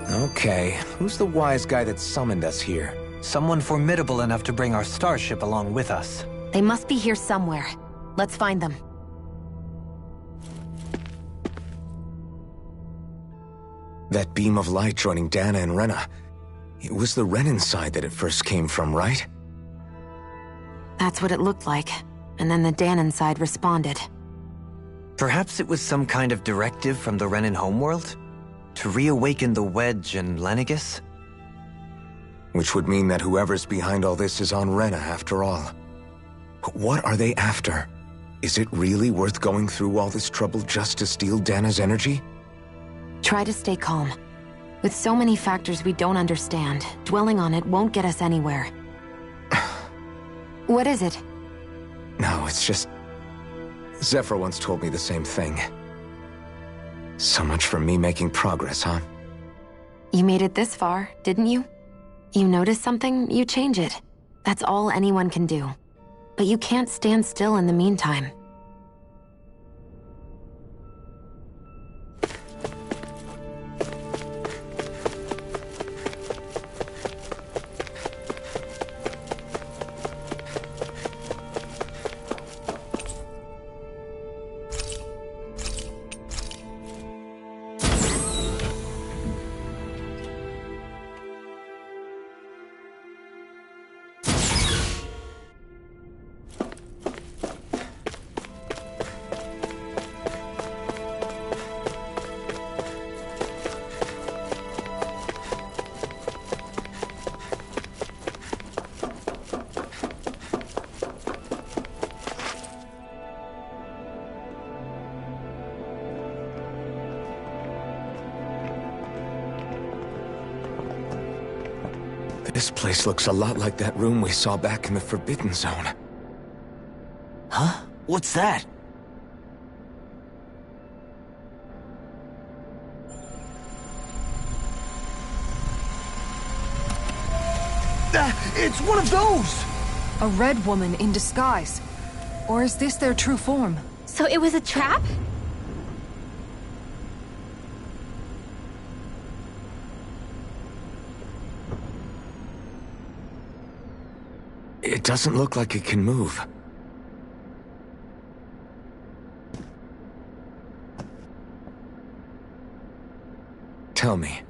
Okay, who's the wise guy that summoned us here? Someone formidable enough to bring our starship along with us. They must be here somewhere. Let's find them. That beam of light joining Dana and Rena. It was the Renan side that it first came from, right? That's what it looked like. And then the Danan side responded. Perhaps it was some kind of directive from the Renan homeworld? To reawaken the Wedge and Lenegis? Which would mean that whoever's behind all this is on Rena after all. But what are they after? Is it really worth going through all this trouble just to steal Dana's energy? Try to stay calm. With so many factors we don't understand, dwelling on it won't get us anywhere. What is it? No, it's just... Zephyr once told me the same thing. So much for me making progress, huh? You made it this far, didn't you? You notice something, you change it. That's all anyone can do. But you can't stand still in the meantime. This place looks a lot like that room we saw back in the Forbidden Zone. Huh? What's that? It's one of those! A red woman in disguise. Or is this their true form? So it was a trap? It doesn't look like it can move. Tell me,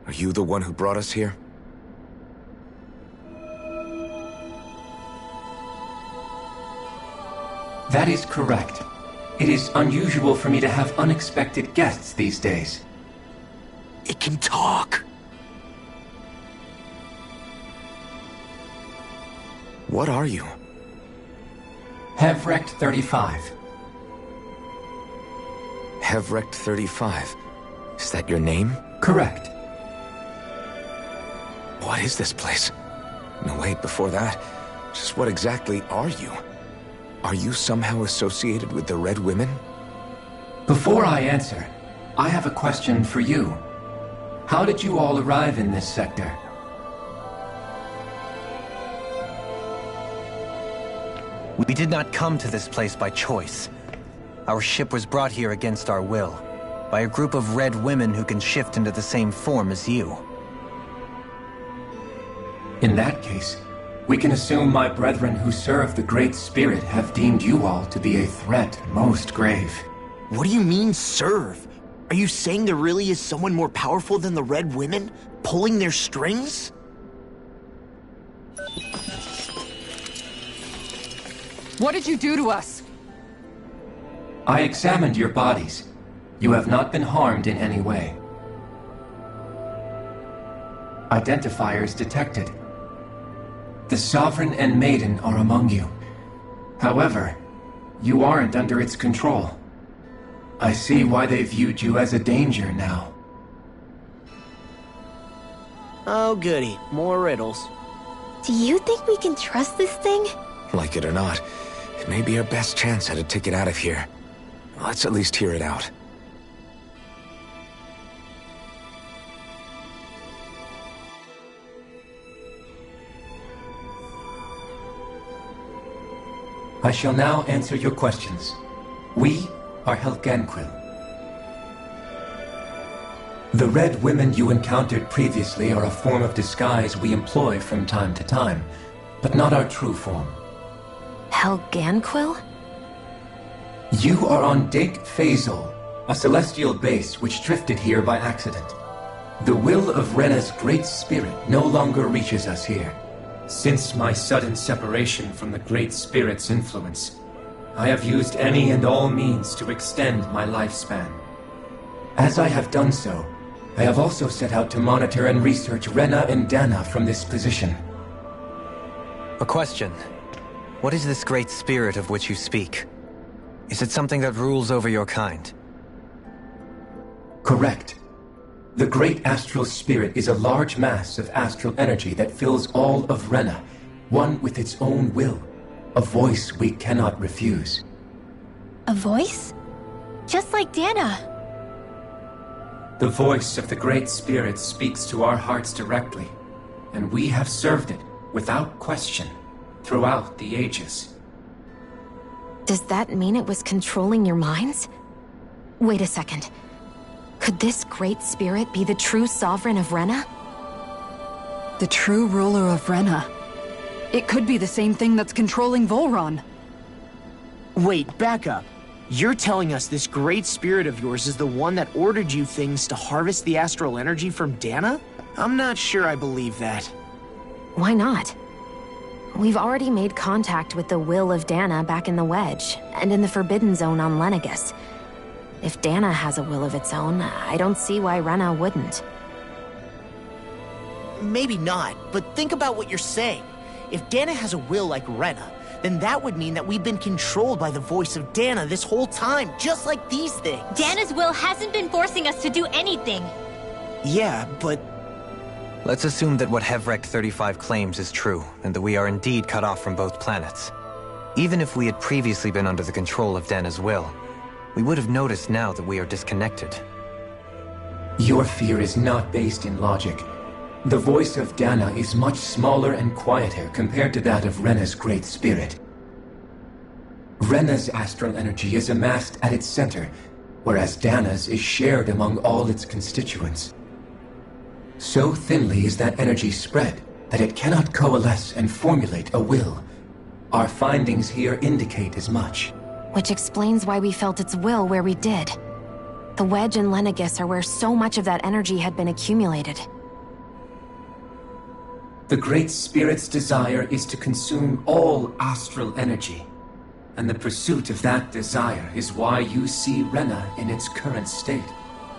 are you the one who brought us here? That is correct. It is unusual for me to have unexpected guests these days. It can talk! What are you? Hevrect 35. Hevrect 35. Is that your name? Correct. What is this place? No, wait, before that, just what exactly are you? Are you somehow associated with the Red Women? Before I answer, I have a question for you. How did you all arrive in this sector? We did not come to this place by choice. Our ship was brought here against our will, by a group of Red Women who can shift into the same form as you. In that case, We can assume my brethren who serve the Great Spirit have deemed you all to be a threat most grave. What do you mean, serve? Are you saying there really is someone more powerful than the Red Women, pulling their strings? What did you do to us? I examined your bodies. You have not been harmed in any way. Identifiers detected. The Sovereign and Maiden are among you. However, you aren't under its control. I see why they viewed you as a danger now. Oh goody, more riddles. Do you think we can trust this thing? Like it or not, it may be our best chance at a ticket out of here. Let's at least hear it out. I shall now answer your questions. We are Helganquil. The Red Women you encountered previously are a form of disguise we employ from time to time, but not our true form. Helganquil? You are on Dake Phasol, a celestial base which drifted here by accident. The will of Rena's Great Spirit no longer reaches us here. Since my sudden separation from the Great Spirit's influence, I have used any and all means to extend my lifespan. As I have done so, I have also set out to monitor and research Rena and Dana from this position. A question. What is this Great Spirit of which you speak? Is it something that rules over your kind? Correct. The Great Astral Spirit is a large mass of astral energy that fills all of Rena, one with its own will, a voice we cannot refuse. A voice? Just like Dana. The voice of the Great Spirit speaks to our hearts directly, and we have served it, without question, throughout the ages. Does that mean it was controlling your minds? Wait a second. Could this Great Spirit be the true Sovereign of Rena? The true ruler of Rena. It could be the same thing that's controlling Volron. Wait, back up. You're telling us this Great Spirit of yours is the one that ordered you things to harvest the astral energy from Dana? I'm not sure I believe that. Why not? We've already made contact with the will of Dana back in the Wedge, and in the Forbidden Zone on Lenegus. If Dana has a will of its own, I don't see why Rena wouldn't. Maybe not, but think about what you're saying. If Dana has a will like Rena, then that would mean that we've been controlled by the voice of Dana this whole time, just like these things. Dana's will hasn't been forcing us to do anything. Yeah, but... Let's assume that what Hevrek 35 claims is true, and that we are indeed cut off from both planets. Even if we had previously been under the control of Dana's will, we would have noticed now that we are disconnected. Your fear is not based in logic. The voice of Dana is much smaller and quieter compared to that of Rena's Great Spirit. Rena's astral energy is amassed at its center, whereas Dana's is shared among all its constituents. So thinly is that energy spread that it cannot coalesce and formulate a will. Our findings here indicate as much. Which explains why we felt its will where we did. The Wedge and Lenegus are where so much of that energy had been accumulated. The Great Spirit's desire is to consume all astral energy. And the pursuit of that desire is why you see Rena in its current state.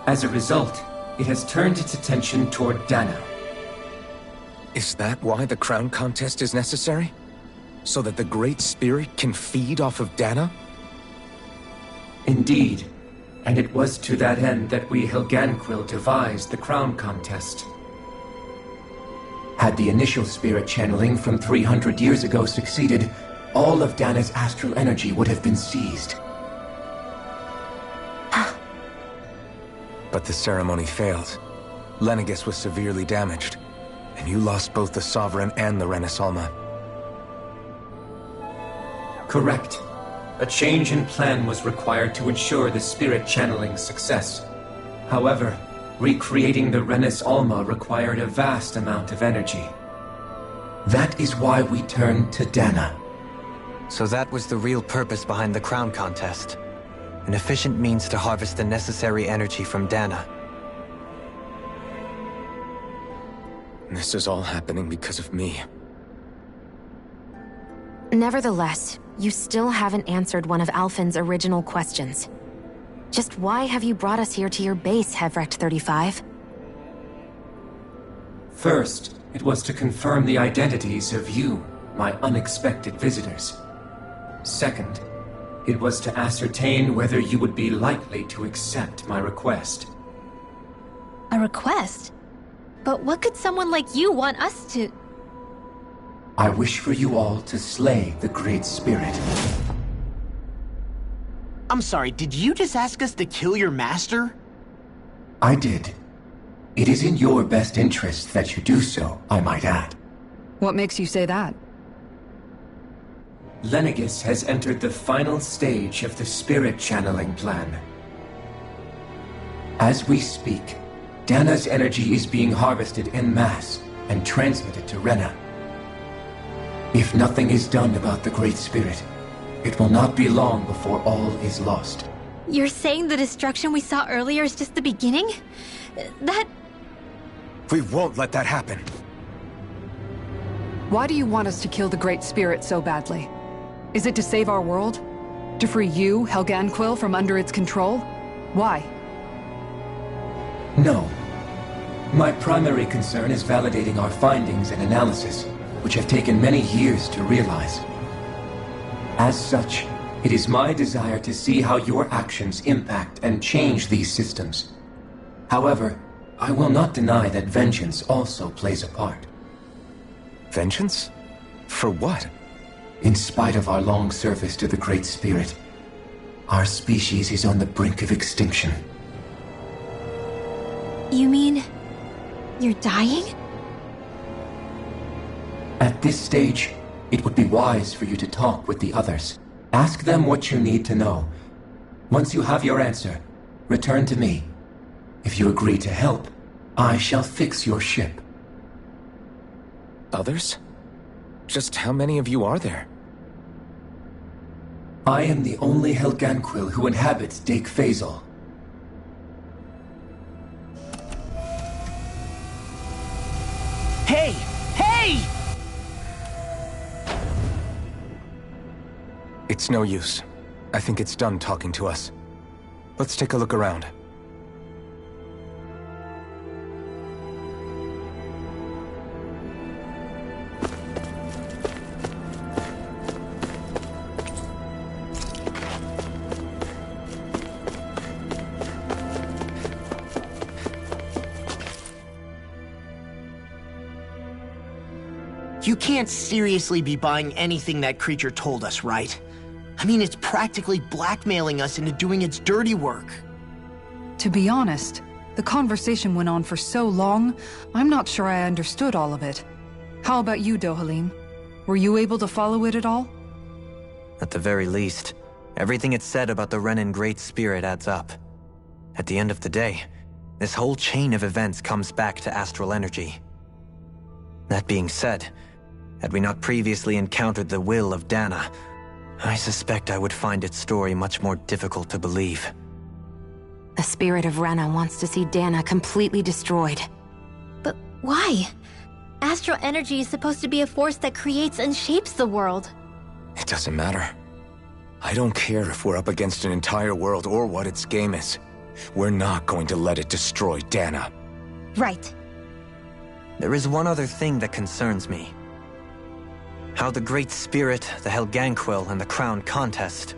As a result, it has turned its attention toward Dana. Is that why the crown contest is necessary? So that the Great Spirit can feed off of Dana? Indeed. And it was to that end that we Helganquil devised the crown contest. Had the initial spirit channeling from 300 years ago succeeded, all of Dana's astral energy would have been seized. But the ceremony failed. Lenegus was severely damaged, and you lost both the Sovereign and the Renasalma. Correct. A change in plan was required to ensure the spirit channeling's success. However, recreating the Renasalma required a vast amount of energy. That is why we turned to Dana. So that was the real purpose behind the crown contest. An efficient means to harvest the necessary energy from Dana. This is all happening because of me. Nevertheless, you still haven't answered one of Alphen's original questions. Just why have you brought us here to your base, Hevrecht 35? First, it was to confirm the identities of you, my unexpected visitors. Second, it was to ascertain whether you would be likely to accept my request. A request? But what could someone like you want us to... I wish for you all to slay the Great Spirit. I'm sorry, did you just ask us to kill your master? I did. It is in your best interest that you do so, I might add. What makes you say that? Lenegis has entered the final stage of the spirit channeling plan. As we speak, Dana's energy is being harvested en masse and transmitted to Rena. If nothing is done about the Great Spirit, it will not be long before all is lost. You're saying the destruction we saw earlier is just the beginning? That... We won't let that happen. Why do you want us to kill the Great Spirit so badly? Is it to save our world? To free you, Helganquil, from under its control? Why? No. My primary concern is validating our findings and analysis, which have taken many years to realize. As such, it is my desire to see how your actions impact and change these systems. However, I will not deny that vengeance also plays a part. Vengeance? For what? In spite of our long service to the Great Spirit, our species is on the brink of extinction. You mean... you're dying? At this stage, it would be wise for you to talk with the others. Ask them what you need to know. Once you have your answer, return to me. If you agree to help, I shall fix your ship. Others? Just how many of you are there? I am the only Helganquil who inhabits Dake Faisal. Hey! Hey! It's no use. I think it's done talking to us. Let's take a look around. You can't seriously be buying anything that creature told us, right? I mean, it's practically blackmailing us into doing its dirty work. To be honest, the conversation went on for so long, I'm not sure I understood all of it. How about you, Dohalim? Were you able to follow it at all? At the very least, everything it said about the Renan Great Spirit adds up. At the end of the day, this whole chain of events comes back to astral energy. That being said, had we not previously encountered the will of Dana, I suspect I would find its story much more difficult to believe. The spirit of Rena wants to see Dana completely destroyed. But why? Astral energy is supposed to be a force that creates and shapes the world. It doesn't matter. I don't care if we're up against an entire world or what its game is. We're not going to let it destroy Dana. Right. There is one other thing that concerns me. How the Great Spirit, the Helganquil, and the Crown Contest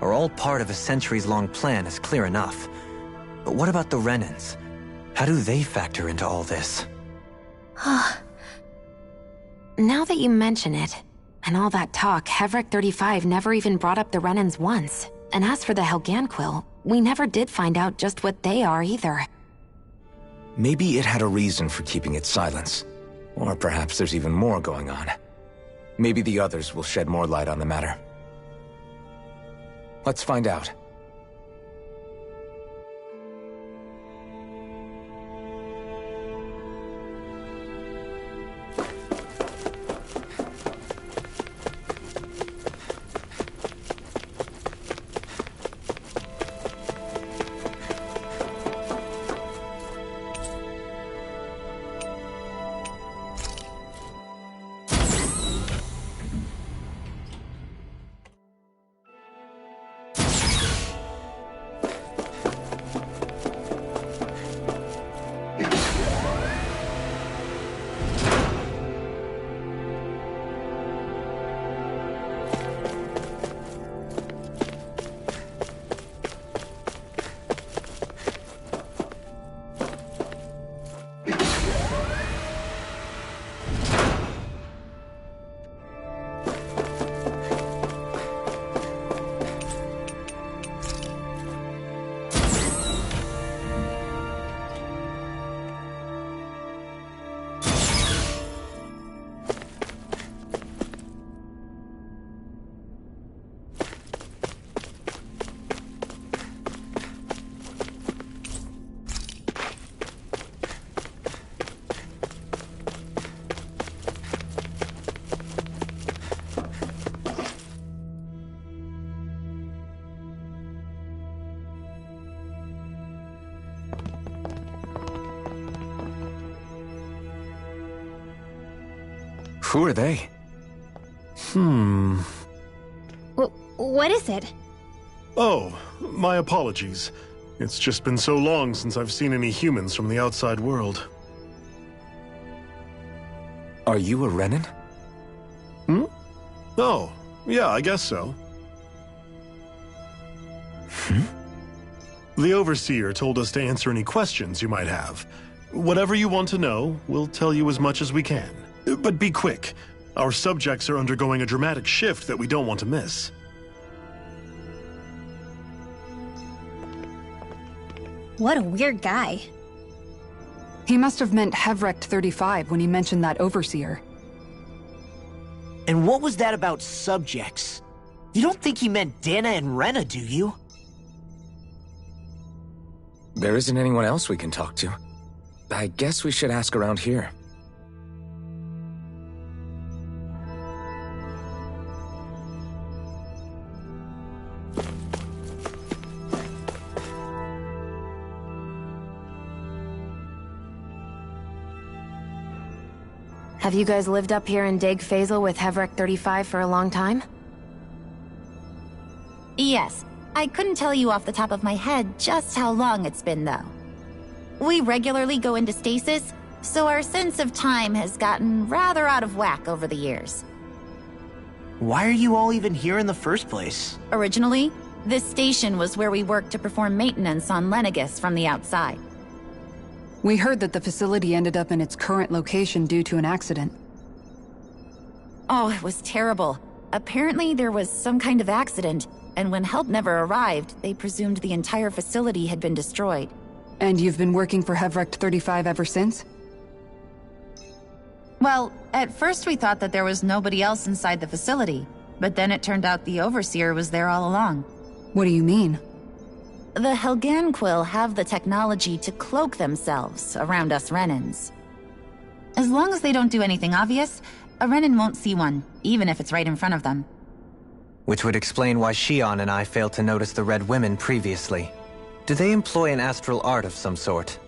are all part of a centuries-long plan is clear enough. But what about the Renans? How do they factor into all this? Now that you mention it, and all that talk, Hevrecht 35 never even brought up the Renans once. And as for the Helganquil, we never did find out just what they are either. Maybe it had a reason for keeping its silence. Or perhaps there's even more going on. Maybe the others will shed more light on the matter. Let's find out. Who are they? What is it? Oh, my apologies. It's just been so long since I've seen any humans from the outside world. Are you a Renan? Oh, yeah, I guess so. The Overseer told us to answer any questions you might have. Whatever you want to know, we'll tell you as much as we can. But be quick. Our subjects are undergoing a dramatic shift that we don't want to miss. What a weird guy. He must have meant Hevrecht 35 when he mentioned that Overseer. And what was that about subjects? You don't think he meant Dana and Rena, do you? There isn't anyone else we can talk to. I guess we should ask around here. Have you guys lived up here in Dig Faisal with Hevrecht 35 for a long time? Yes. I couldn't tell you off the top of my head just how long it's been, though. We regularly go into stasis, so our sense of time has gotten rather out of whack over the years. Why are you all even here in the first place? Originally, this station was where we worked to perform maintenance on Lenegis from the outside. We heard that the facility ended up in its current location due to an accident. Oh, it was terrible. Apparently there was some kind of accident, and when help never arrived, they presumed the entire facility had been destroyed. And you've been working for Hevrecht 35 ever since? Well, at first we thought that there was nobody else inside the facility, but then it turned out the Overseer was there all along. What do you mean? The Helganquil have the technology to cloak themselves around us Renans. As long as they don't do anything obvious, a Renan won't see one, even if it's right in front of them. Which would explain why Shion and I failed to notice the Red Women previously. Do they employ an astral art of some sort?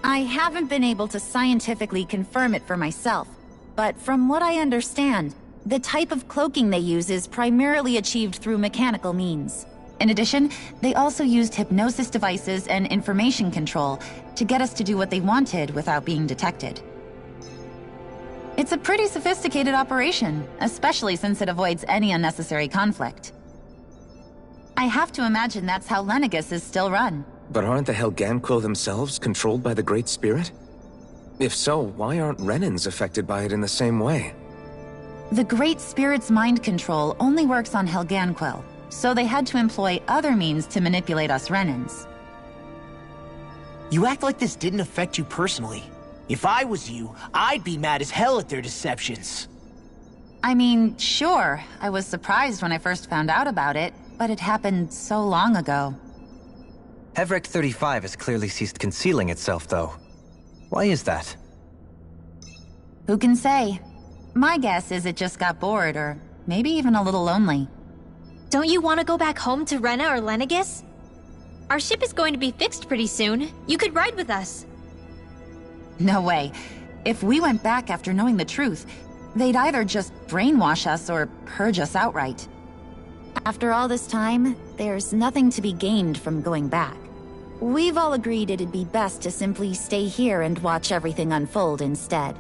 I haven't been able to scientifically confirm it for myself, but from what I understand, the type of cloaking they use is primarily achieved through mechanical means. In addition, they also used hypnosis devices and information control to get us to do what they wanted without being detected. It's a pretty sophisticated operation, especially since it avoids any unnecessary conflict. I have to imagine that's how Lenegis is still run. But aren't the Helganquil themselves controlled by the Great Spirit? If so, why aren't Renans affected by it in the same way? The Great Spirit's mind control only works on Helganquil, so they had to employ other means to manipulate us Renans. You act like this didn't affect you personally. If I was you, I'd be mad as hell at their deceptions. I mean, sure, I was surprised when I first found out about it, but it happened so long ago. Hevrecht 35 has clearly ceased concealing itself, though. Why is that? Who can say? My guess is it just got bored, or maybe even a little lonely. Don't you want to go back home to Rena or Lenegis? Our ship is going to be fixed pretty soon. You could ride with us. No way. If we went back after knowing the truth, they'd either just brainwash us or purge us outright. After all this time, there's nothing to be gained from going back. We've all agreed it'd be best to simply stay here and watch everything unfold instead.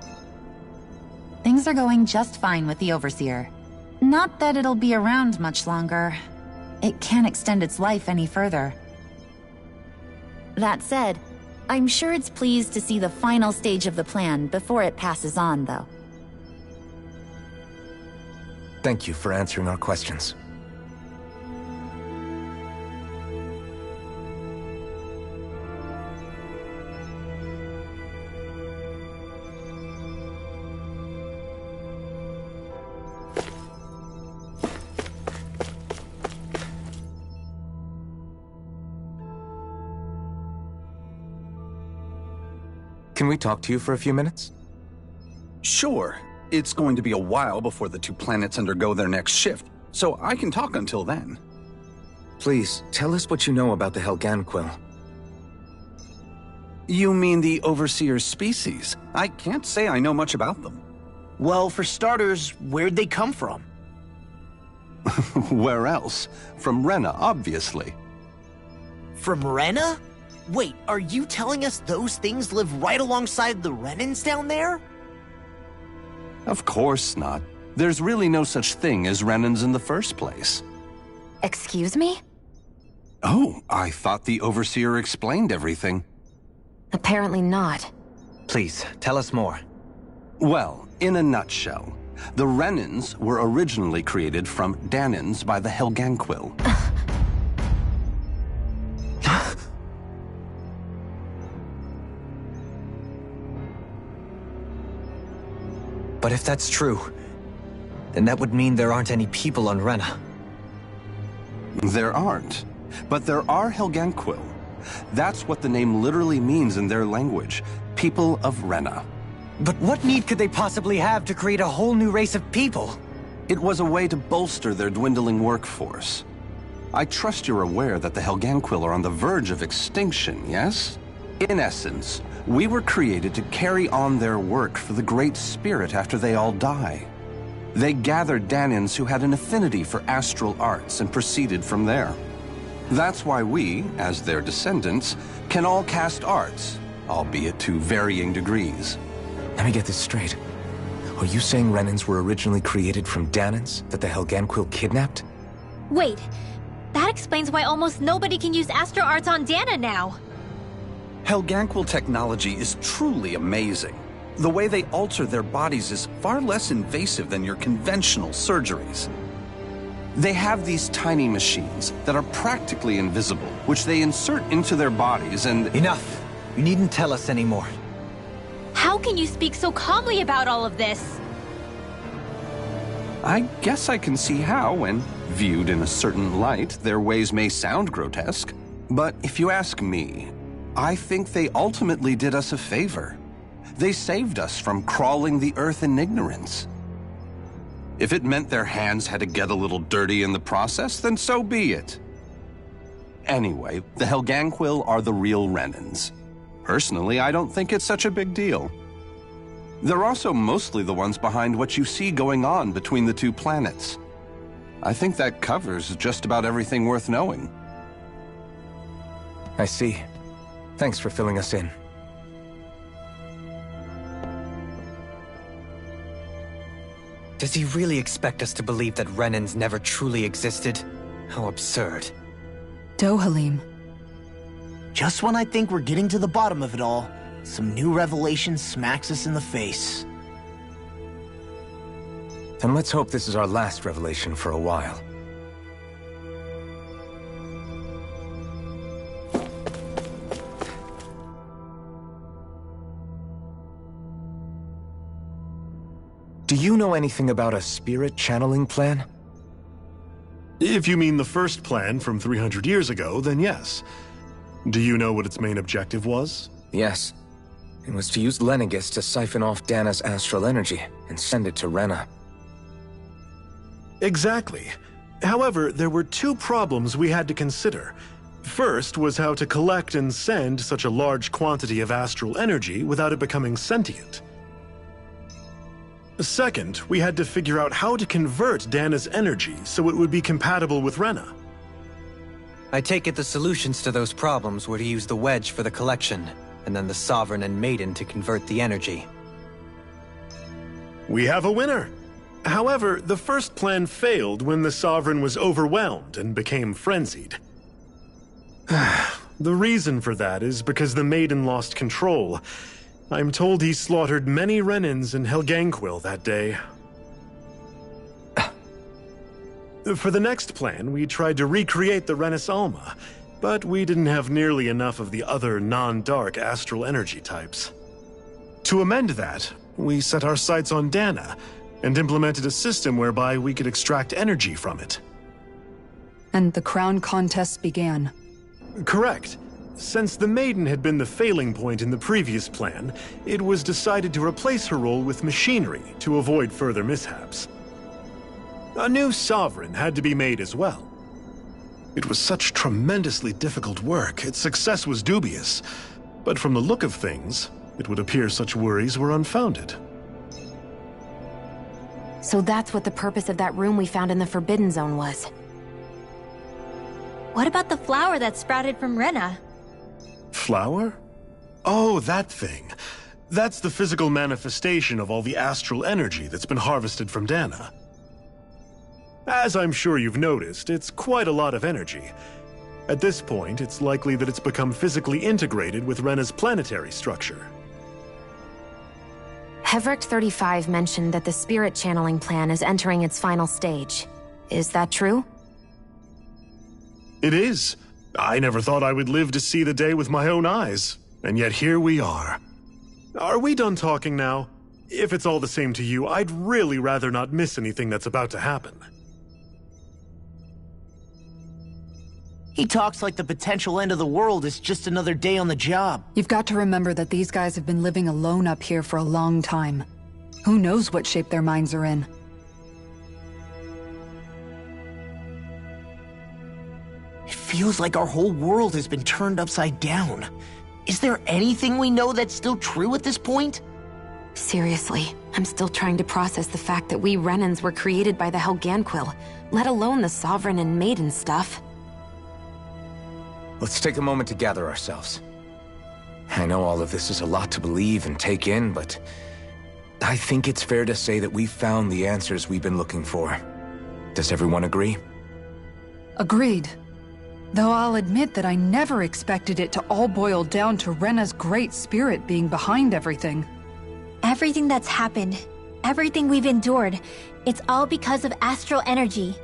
Things are going just fine with the Overseer. Not that it'll be around much longer. It can't extend its life any further. That said, I'm sure it's pleased to see the final stage of the plan before it passes on, though. Thank you for answering our questions. Can we talk to you for a few minutes? Sure. It's going to be a while before the two planets undergo their next shift, so I can talk until then. Please, tell us what you know about the Helganquil. You mean the Overseer's species? I can't say I know much about them. Well, for starters, where'd they come from? Where else? From Rena, obviously. From Rena? Wait, are you telling us those things live right alongside the Renans down there? Of course not. There's really no such thing as Renans in the first place. Excuse me? Oh, I thought the Overseer explained everything. Apparently not. Please, tell us more. Well, in a nutshell, the Renans were originally created from Danans by the Helganquil. But if that's true, then that would mean there aren't any people on Rena. There aren't, but there are Helganquil. That's what the name literally means in their language, people of Rena. But what need could they possibly have to create a whole new race of people? It was a way to bolster their dwindling workforce. I trust you're aware that the Helganquil are on the verge of extinction, yes? In essence, we were created to carry on their work for the Great Spirit after they all die. They gathered Danans who had an affinity for astral arts and proceeded from there. That's why we, as their descendants, can all cast arts, albeit to varying degrees. Let me get this straight. Are you saying Renans were originally created from Danans that the Helganquil kidnapped? Wait, that explains why almost nobody can use astral arts on Dana now. Helganquil technology is truly amazing. The way they alter their bodies is far less invasive than your conventional surgeries. They have these tiny machines that are practically invisible, which they insert into their bodies and— Enough! You needn't tell us anymore. How can you speak so calmly about all of this? I guess I can see how, when viewed in a certain light, their ways may sound grotesque. But if you ask me, I think they ultimately did us a favor. They saved us from crawling the earth in ignorance. If it meant their hands had to get a little dirty in the process, then so be it. Anyway, the Helganquil are the real Renans. Personally, I don't think it's such a big deal. They're also mostly the ones behind what you see going on between the two planets. I think that covers just about everything worth knowing. I see. Thanks for filling us in. Does he really expect us to believe that Renans never truly existed? How absurd. Dohalim. Just when I think we're getting to the bottom of it all, some new revelation smacks us in the face. Then let's hope this is our last revelation for a while. Do you know anything about a spirit channeling plan? If you mean the first plan from 300 years ago, then yes. Do you know what its main objective was? Yes. It was to use Lenegis to siphon off Dana's astral energy and send it to Rena. Exactly. However, there were two problems we had to consider. First was how to collect and send such a large quantity of astral energy without it becoming sentient. Second, we had to figure out how to convert Dana's energy so it would be compatible with Rena. I take it the solutions to those problems were to use the wedge for the collection, and then the Sovereign and Maiden to convert the energy. We have a winner! However, the first plan failed when the Sovereign was overwhelmed and became frenzied. The reason for that is because the Maiden lost control. I'm told he slaughtered many Renans and Helganquil that day. For the next plan, we tried to recreate the Renis Alma, but we didn't have nearly enough of the other non-dark astral energy types. To amend that, we set our sights on Dana, and implemented a system whereby we could extract energy from it. And the crown contest began. Correct. Since the Maiden had been the failing point in the previous plan, it was decided to replace her role with machinery to avoid further mishaps. A new Sovereign had to be made as well. It was such tremendously difficult work, its success was dubious. But from the look of things, it would appear such worries were unfounded. So that's what the purpose of that room we found in the Forbidden Zone was. What about the flower that sprouted from Rena? Flower? Oh, that thing. That's the physical manifestation of all the astral energy that's been harvested from Dana. As I'm sure you've noticed, it's quite a lot of energy. At this point, it's likely that it's become physically integrated with Rena's planetary structure. Heverick 35 mentioned that the spirit channeling plan is entering its final stage. Is that true? It is. I never thought I would live to see the day with my own eyes, and yet here we are. Are we done talking now? If it's all the same to you, I'd really rather not miss anything that's about to happen. He talks like the potential end of the world is just another day on the job. You've got to remember that these guys have been living alone up here for a long time. Who knows what shape their minds are in? It feels like our whole world has been turned upside down. Is there anything we know that's still true at this point? Seriously, I'm still trying to process the fact that we Renans were created by the Helganquil, let alone the Sovereign and Maiden stuff. Let's take a moment to gather ourselves. I know all of this is a lot to believe and take in, but I think it's fair to say that we've found the answers we've been looking for. Does everyone agree? Agreed. Though I'll admit that I never expected it to all boil down to Rena's great spirit being behind everything. Everything that's happened, everything we've endured, it's all because of astral energy.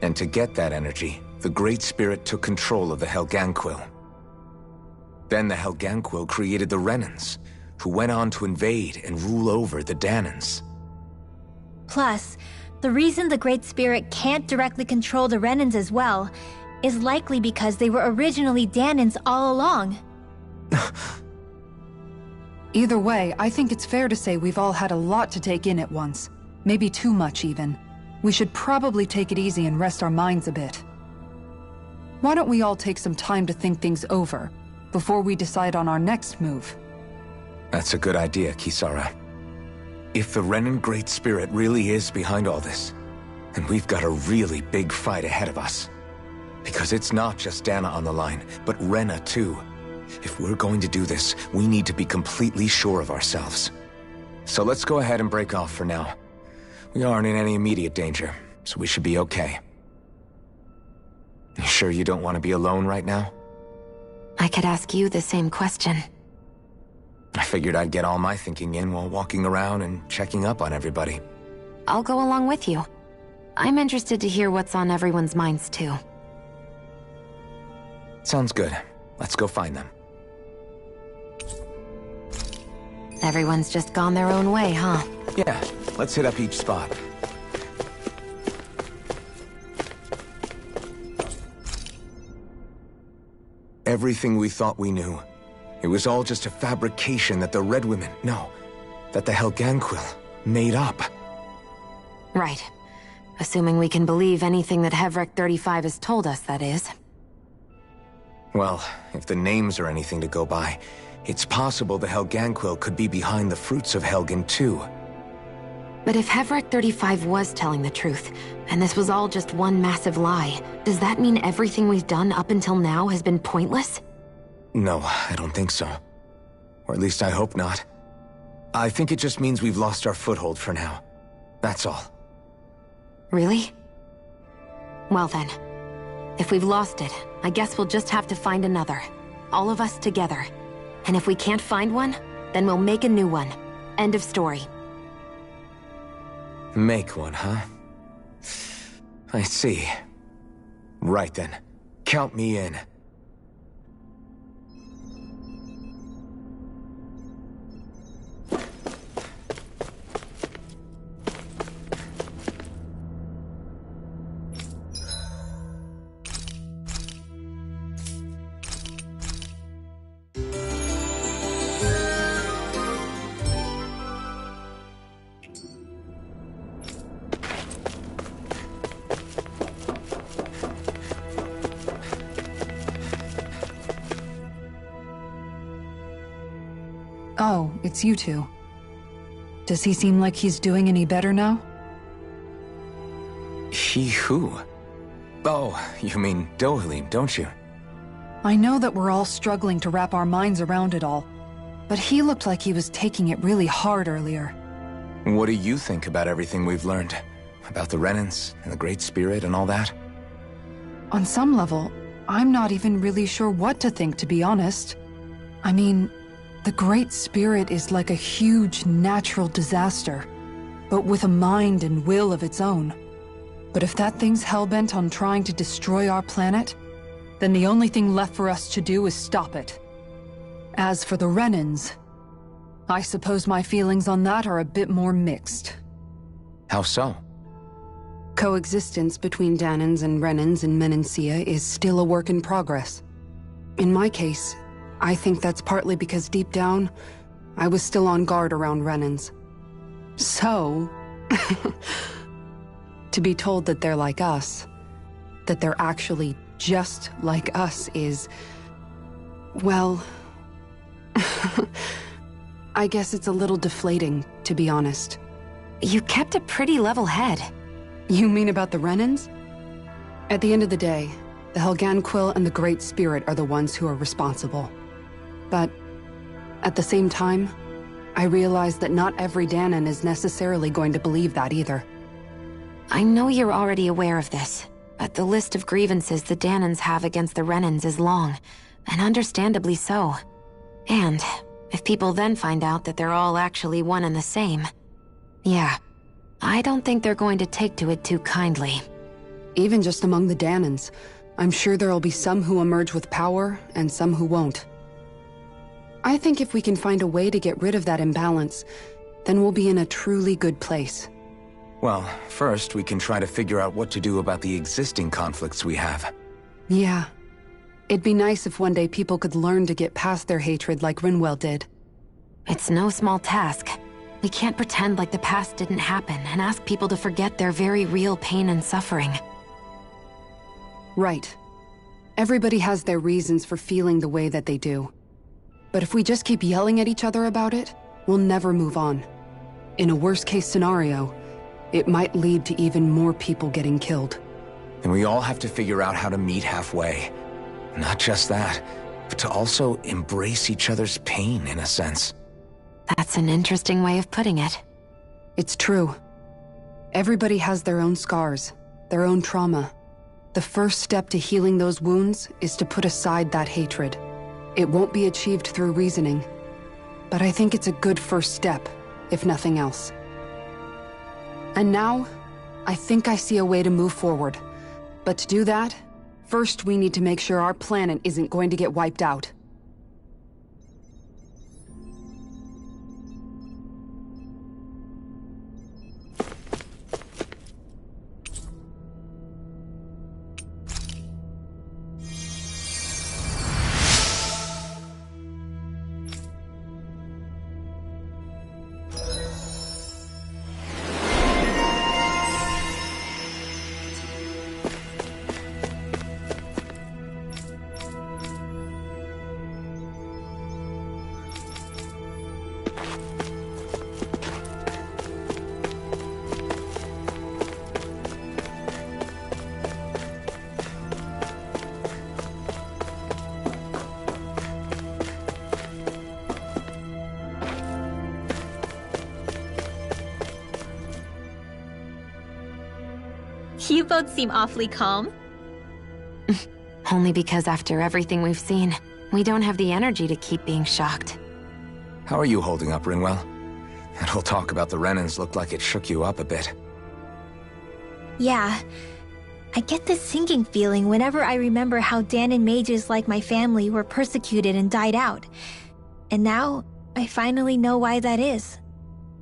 And to get that energy, the Great Spirit took control of the Helganquil. Then the Helganquil created the Renans, who went on to invade and rule over the Danans. Plus, the reason the Great Spirit can't directly control the Renans as well is likely because they were originally Danans all along. Either way, I think it's fair to say we've all had a lot to take in at once. Maybe too much, even. We should probably take it easy and rest our minds a bit. Why don't we all take some time to think things over, before we decide on our next move? That's a good idea, Kisara. If the Renan Great Spirit really is behind all this, then we've got a really big fight ahead of us. Because it's not just Dana on the line, but Rena too. If we're going to do this, we need to be completely sure of ourselves. So let's go ahead and break off for now. We aren't in any immediate danger, so we should be okay. You sure you don't want to be alone right now? I could ask you the same question. I figured I'd get all my thinking in while walking around and checking up on everybody. I'll go along with you. I'm interested to hear what's on everyone's minds too. Sounds good. Let's go find them. Everyone's just gone their own way, huh? Yeah, let's hit up each spot. Everything we thought we knew, it was all just a fabrication that the Red Women, that the Helganquil made up. Right. Assuming we can believe anything that Heverick 35 has told us, that is. Well, if the names are anything to go by, it's possible the Helganquil could be behind the fruits of Helgen too. But if Heverick 35 was telling the truth, and this was all just one massive lie, does that mean everything we've done up until now has been pointless? No, I don't think so. Or at least I hope not. I think it just means we've lost our foothold for now. That's all. Really? Well then, if we've lost it, I guess we'll just have to find another. All of us together. And if we can't find one, then we'll make a new one. End of story. Make one, huh? I see. Right then. Count me in. Oh, it's you two. Does he seem like he's doing any better now? He who? Oh, you mean Dohalim, don't you? I know that we're all struggling to wrap our minds around it all, but he looked like he was taking it really hard earlier. What do you think about everything we've learned? About the Renans and the Great Spirit and all that? On some level, I'm not even really sure what to think, to be honest. I mean, the Great Spirit is like a huge natural disaster, but with a mind and will of its own. But if that thing's hellbent on trying to destroy our planet, then the only thing left for us to do is stop it. As for the Renans, I suppose my feelings on that are a bit more mixed. How so? Coexistence between Dahnans and Renans in Menancia is still a work in progress. In my case, I think that's partly because deep down, I was still on guard around Renans. So, to be told that they're like us, that they're actually just like us is, well, I guess it's a little deflating, to be honest. You kept a pretty level head. You mean about the Renans? At the end of the day, the Helganquil and the Great Spirit are the ones who are responsible. But at the same time, I realize that not every Dahnan is necessarily going to believe that either. I know you're already aware of this, but the list of grievances the Dahnans have against the Renans is long, and understandably so. And if people then find out that they're all actually one and the same, yeah, I don't think they're going to take to it too kindly. Even just among the Dahnans, I'm sure there'll be some who emerge with power and some who won't. I think if we can find a way to get rid of that imbalance, then we'll be in a truly good place. Well, first we can try to figure out what to do about the existing conflicts we have. Yeah. It'd be nice if one day people could learn to get past their hatred like Rinwell did. It's no small task. We can't pretend like the past didn't happen and ask people to forget their very real pain and suffering. Right. Everybody has their reasons for feeling the way that they do. But if we just keep yelling at each other about it, we'll never move on. In a worst-case scenario, it might lead to even more people getting killed. And we all have to figure out how to meet halfway. Not just that, but to also embrace each other's pain, in a sense. That's an interesting way of putting it. It's true. Everybody has their own scars, their own trauma. The first step to healing those wounds is to put aside that hatred. It won't be achieved through reasoning, but I think it's a good first step, if nothing else. And now, I think I see a way to move forward. But to do that, first we need to make sure our planet isn't going to get wiped out. You both seem awfully calm. Only because after everything we've seen, we don't have the energy to keep being shocked. How are you holding up, Rinwell? That whole talk about the Renans looked like it shook you up a bit. Yeah. I get this sinking feeling whenever I remember how Dahnan mages like my family were persecuted and died out. And now, I finally know why that is.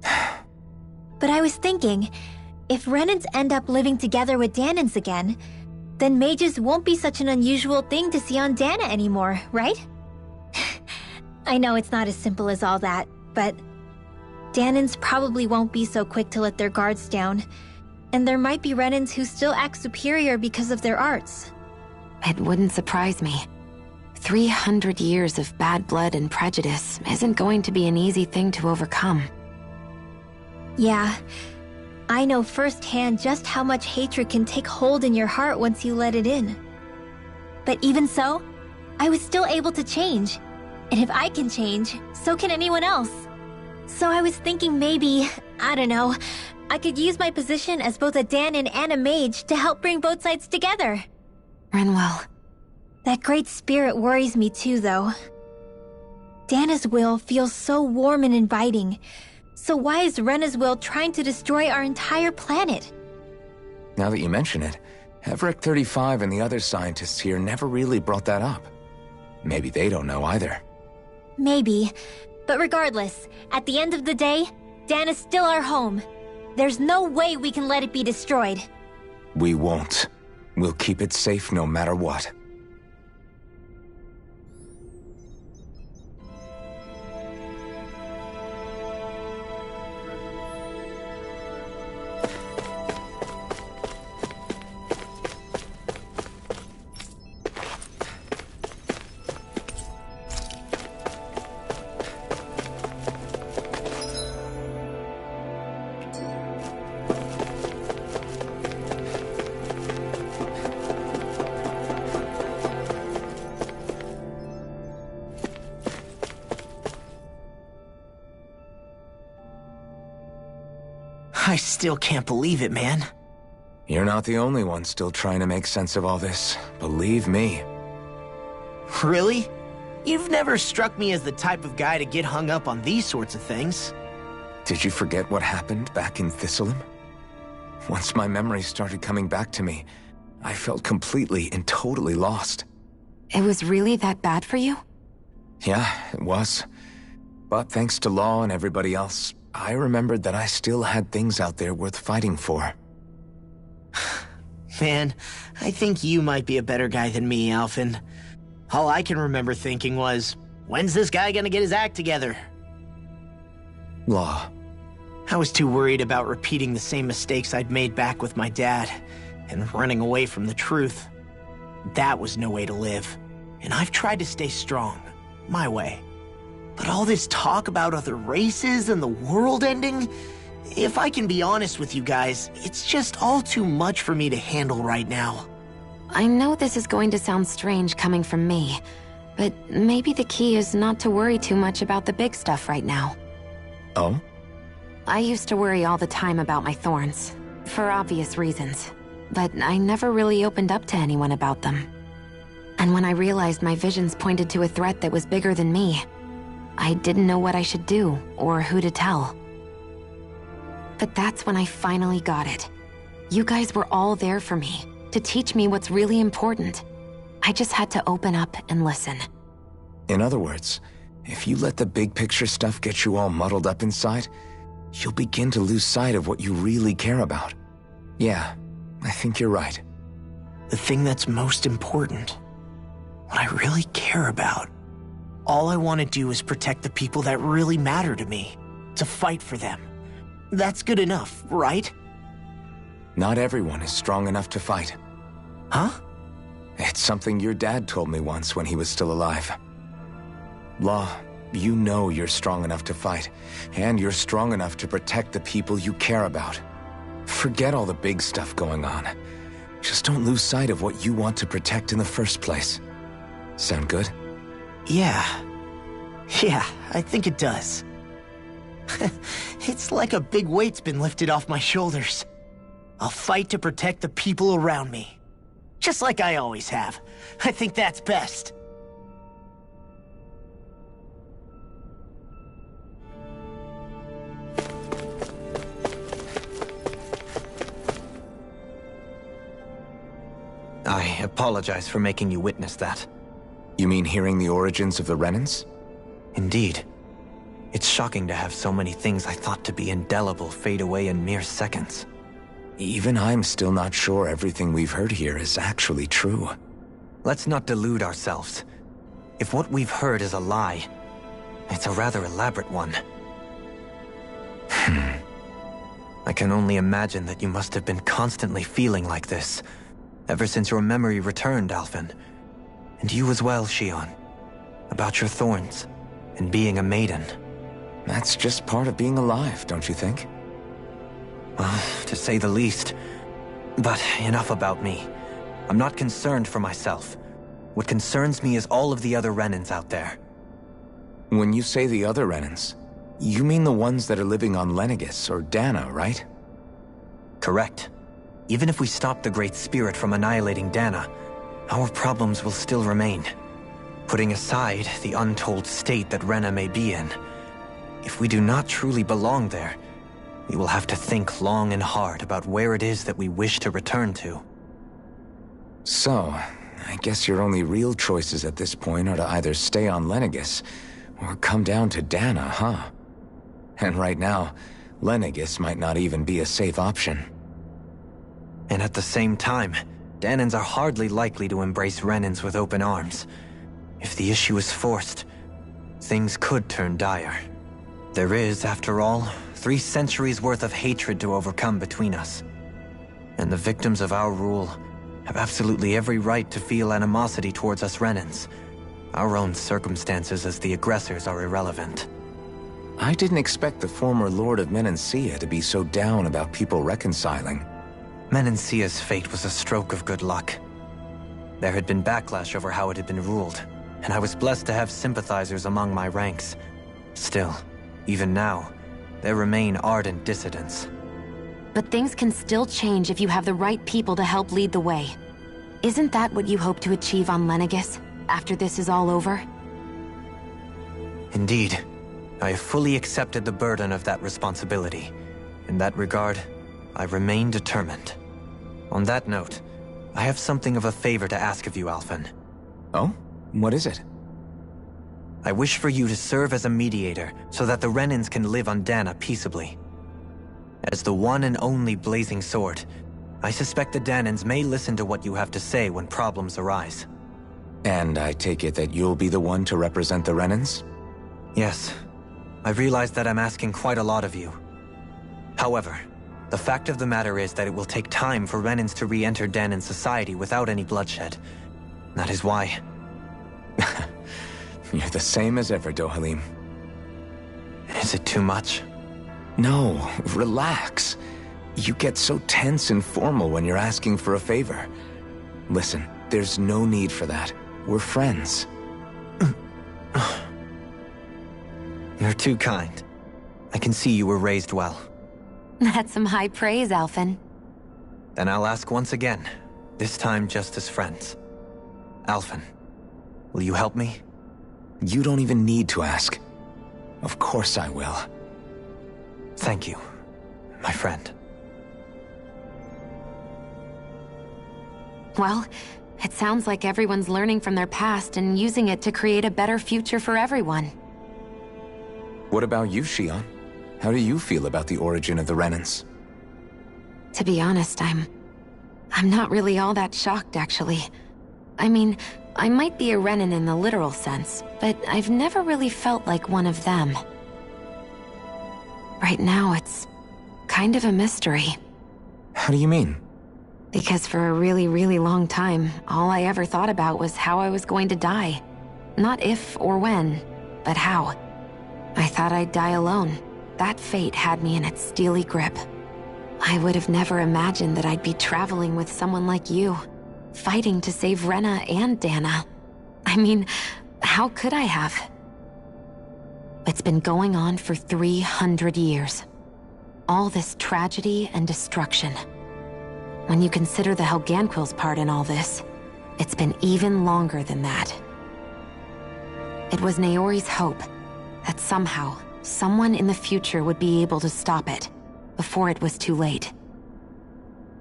But I was thinking, if Renans end up living together with Dahnans again, then mages won't be such an unusual thing to see on Dahna anymore, right? I know it's not as simple as all that, but Dahnans probably won't be so quick to let their guards down, and there might be Renans who still act superior because of their arts. It wouldn't surprise me. 300 years of bad blood and prejudice isn't going to be an easy thing to overcome. Yeah. I know firsthand just how much hatred can take hold in your heart once you let it in. But even so, I was still able to change. And if I can change, so can anyone else. So I was thinking maybe, I don't know, I could use my position as both a Dahnan and a mage to help bring both sides together. Rinwell. That great spirit worries me too, though. Dana's will feels so warm and inviting. So why is Rena's will trying to destroy our entire planet? Now that you mention it, Everett 35 and the other scientists here never really brought that up. Maybe they don't know either. Maybe. But regardless, at the end of the day, Dana's still our home. There's no way we can let it be destroyed. We won't. We'll keep it safe no matter what. I still can't believe it, man. You're not the only one still trying to make sense of all this. Believe me. Really? You've never struck me as the type of guy to get hung up on these sorts of things. Did you forget what happened back in Thistleum? Once my memories started coming back to me, I felt completely and totally lost. It was really that bad for you? Yeah, it was. But thanks to Law and everybody else, I remembered that I still had things out there worth fighting for. Man, I think you might be a better guy than me, Alphen. All I can remember thinking was, when's this guy gonna get his act together? Law. I was too worried about repeating the same mistakes I'd made back with my dad, and running away from the truth. That was no way to live, and I've tried to stay strong, my way. But all this talk about other races and the world ending, if I can be honest with you guys, it's just all too much for me to handle right now. I know this is going to sound strange coming from me, but maybe the key is not to worry too much about the big stuff right now. Oh? I used to worry all the time about my thorns, for obvious reasons, but I never really opened up to anyone about them. And when I realized my visions pointed to a threat that was bigger than me, I didn't know what I should do, or who to tell. But that's when I finally got it. You guys were all there for me, to teach me what's really important. I just had to open up and listen. In other words, if you let the big picture stuff get you all muddled up inside, you'll begin to lose sight of what you really care about. Yeah, I think you're right. The thing that's most important, what I really care about. All I want to do is protect the people that really matter to me, to fight for them. That's good enough, right? Not everyone is strong enough to fight. Huh? It's something your dad told me once when he was still alive. Law, you know you're strong enough to fight, and you're strong enough to protect the people you care about. Forget all the big stuff going on. Just don't lose sight of what you want to protect in the first place. Sound good? Yeah, I think it does. It's like a big weight's been lifted off my shoulders. I'll fight to protect the people around me. Just like I always have. I think that's best. I apologize for making you witness that. You mean hearing the origins of the Renans? Indeed. It's shocking to have so many things I thought to be indelible fade away in mere seconds. Even I'm still not sure everything we've heard here is actually true. Let's not delude ourselves. If what we've heard is a lie, it's a rather elaborate one. I can only imagine that you must have been constantly feeling like this, ever since your memory returned, Alphen. And you as well, Shionne. About your thorns, and being a maiden. That's just part of being alive, don't you think? Well, to say the least. But enough about me. I'm not concerned for myself. What concerns me is all of the other Renans out there. When you say the other Renans, you mean the ones that are living on Lenegis or Dana, right? Correct. Even if we stop the Great Spirit from annihilating Dana, our problems will still remain. Putting aside the untold state that Rena may be in, if we do not truly belong there, we will have to think long and hard about where it is that we wish to return to. So, I guess your only real choices at this point are to either stay on Lenegis or come down to Dana, huh? And right now, Lenegis might not even be a safe option. And at the same time, Danans are hardly likely to embrace Renans with open arms. If the issue is forced, things could turn dire. There is, after all, 3 centuries worth of hatred to overcome between us. And the victims of our rule have absolutely every right to feel animosity towards us Renans. Our own circumstances as the aggressors are irrelevant. I didn't expect the former Lord of Menancia to be so down about people reconciling. Menancia's fate was a stroke of good luck. There had been backlash over how it had been ruled, and I was blessed to have sympathizers among my ranks. Still, even now, there remain ardent dissidents. But things can still change if you have the right people to help lead the way. Isn't that what you hope to achieve on Lenegis, after this is all over? Indeed. I have fully accepted the burden of that responsibility. In that regard, I remain determined. On that note, I have something of a favor to ask of you, Alphen. Oh? What is it? I wish for you to serve as a mediator so that the Renans can live on Dana peaceably. As the one and only Blazing Sword, I suspect the Danans may listen to what you have to say when problems arise. And I take it that you'll be the one to represent the Renans? Yes. I realize that I'm asking quite a lot of you. However, the fact of the matter is that it will take time for Renans to re-enter Danan society without any bloodshed. That is why. You're the same as ever, Dohalim. Is it too much? No, relax. You get so tense and formal when you're asking for a favor. Listen, there's no need for that. We're friends. You're too kind. I can see you were raised well. That's some high praise, Alphen. Then I'll ask once again, this time just as friends. Alphen, will you help me? You don't even need to ask. Of course I will. Thank you, my friend. Well, it sounds like everyone's learning from their past and using it to create a better future for everyone. What about you, Shionne? How do you feel about the origin of the Renans? To be honest, I'm not really all that shocked, actually. I mean, I might be a Renan in the literal sense, but I've never really felt like one of them. Right now, it's kind of a mystery. How do you mean? Because for a really, really long time, all I ever thought about was how I was going to die. Not if or when, but how. I thought I'd die alone. That fate had me in its steely grip. I would have never imagined that I'd be traveling with someone like you, fighting to save Rena and Dana. I mean, how could I have? It's been going on for 300 years. All this tragedy and destruction. When you consider the Helganquil's part in all this, it's been even longer than that. It was Naori's hope that somehow, someone in the future would be able to stop it, before it was too late.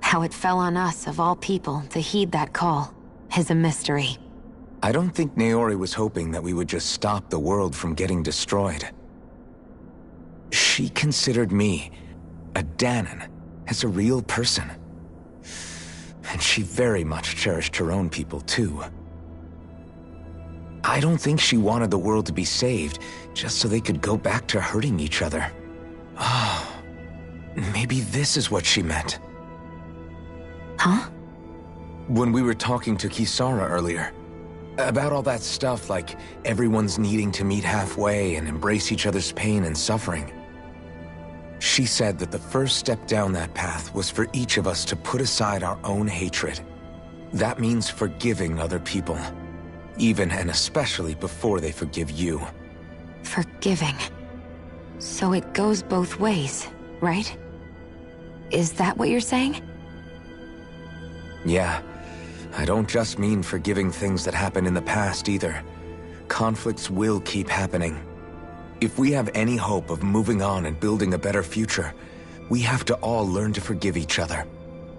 How it fell on us, of all people, to heed that call, is a mystery. I don't think Naori was hoping that we would just stop the world from getting destroyed. She considered me, a Danan, as a real person. And she very much cherished her own people, too. I don't think she wanted the world to be saved, just so they could go back to hurting each other. Oh, maybe this is what she meant. Huh? When we were talking to Kisara earlier, about all that stuff like everyone's needing to meet halfway and embrace each other's pain and suffering. She said that the first step down that path was for each of us to put aside our own hatred. That means forgiving other people, even and especially before they forgive you. Forgiving. So it goes both ways, right? Is that what you're saying? Yeah. I don't just mean forgiving things that happened in the past either. Conflicts will keep happening. If we have any hope of moving on and building a better future, we have to all learn to forgive each other.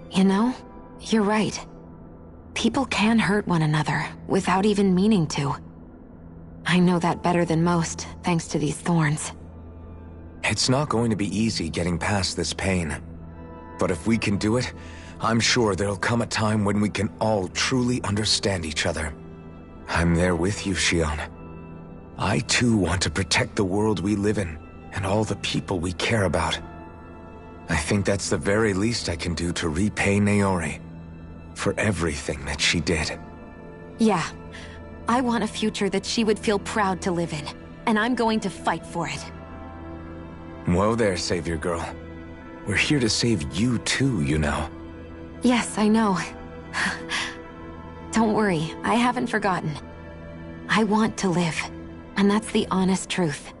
You know, you're right. People can hurt one another without even meaning to. I know that better than most, thanks to these thorns. It's not going to be easy getting past this pain. But if we can do it, I'm sure there'll come a time when we can all truly understand each other. I'm there with you, Shion. I too want to protect the world we live in, and all the people we care about. I think that's the very least I can do to repay Naori for everything that she did. Yeah. I want a future that she would feel proud to live in, and I'm going to fight for it. Whoa there, Savior Girl. We're here to save you too, you know. Yes, I know. Don't worry, I haven't forgotten. I want to live, and that's the honest truth.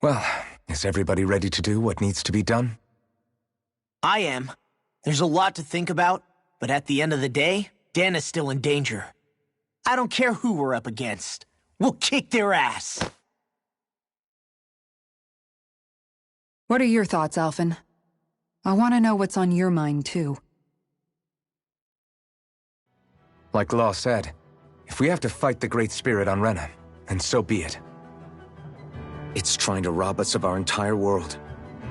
Well, is everybody ready to do what needs to be done? I am. There's a lot to think about, but at the end of the day, Dana's still in danger. I don't care who we're up against. We'll kick their ass. What are your thoughts, Alphen? I want to know what's on your mind, too. Like Law said, if we have to fight the Great Spirit on Rena, then so be it. It's trying to rob us of our entire world.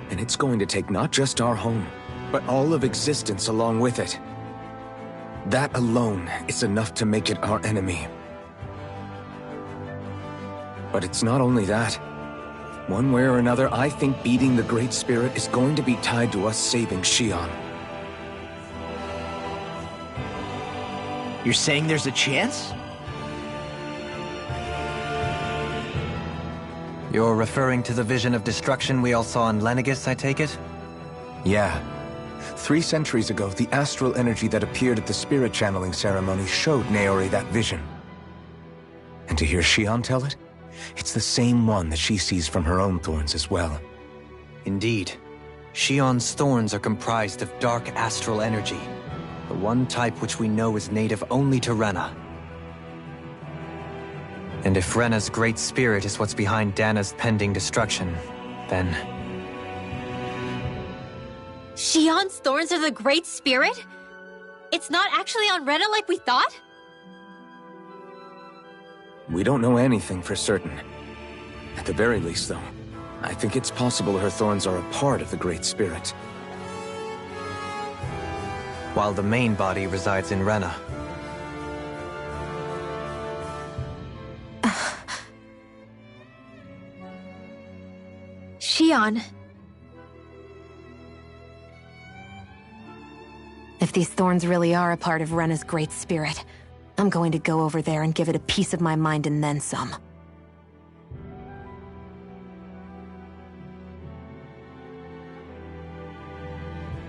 And it's going to take not just our home, but all of existence along with it. That alone is enough to make it our enemy. But it's not only that. One way or another, I think beating the Great Spirit is going to be tied to us saving Shion. You're saying there's a chance? You're referring to the vision of destruction we all saw in Lenegis, I take it? Yeah. 3 centuries ago, the astral energy that appeared at the spirit channeling ceremony showed Naori that vision. And to hear Shion tell it, it's the same one that she sees from her own thorns as well. Indeed. Shion's thorns are comprised of dark astral energy, the one type which we know is native only to Rena. And if Rena's Great Spirit is what's behind Dana's pending destruction, then... Shion's thorns are the Great Spirit? It's not actually on Rena like we thought? We don't know anything for certain. At the very least, though, I think it's possible her thorns are a part of the Great Spirit. While the main body resides in Rena. Shion. If these thorns really are a part of Rena's Great Spirit, I'm going to go over there and give it a piece of my mind and then some.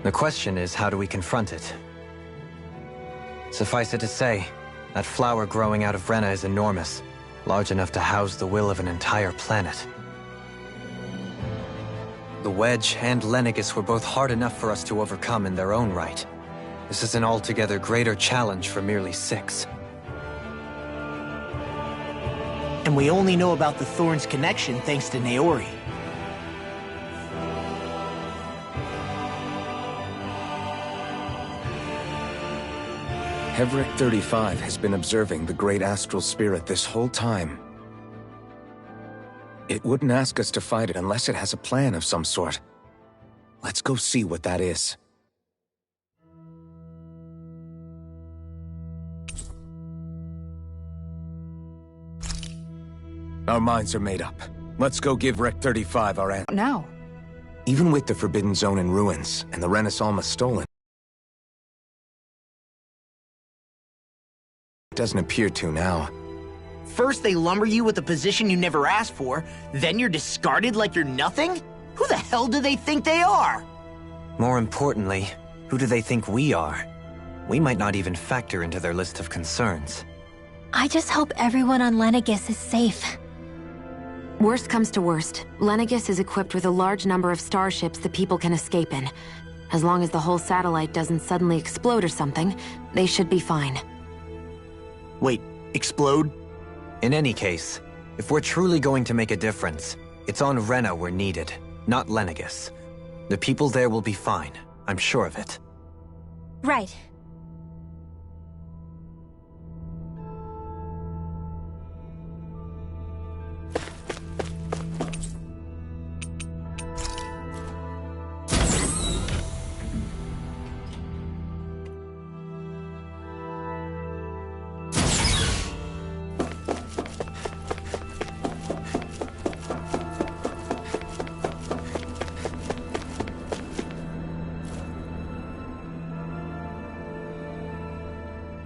The question is, how do we confront it? Suffice it to say, that flower growing out of Rena is enormous, large enough to house the will of an entire planet. The Wedge and Lenegis were both hard enough for us to overcome in their own right. This is an altogether greater challenge for merely 6. And we only know about the Thorns connection thanks to Naori. Hevric 35 has been observing the Great Astral Spirit this whole time. It wouldn't ask us to fight it unless it has a plan of some sort. Let's go see what that is. Our minds are made up. Let's go give Rec 35 our answer. Now? Even with the Forbidden Zone in ruins, and the Renis Alma stolen, it doesn't appear to now. First they lumber you with a position you never asked for, then you're discarded like you're nothing? Who the hell do they think they are? More importantly, who do they think we are? We might not even factor into their list of concerns. I just hope everyone on Lenegis is safe. Worst comes to worst, Lenegis is equipped with a large number of starships the people can escape in. As long as the whole satellite doesn't suddenly explode or something, they should be fine. Wait, explode? In any case, if we're truly going to make a difference, it's on Rena we're needed, not Lenegis. The people there will be fine, I'm sure of it. Right.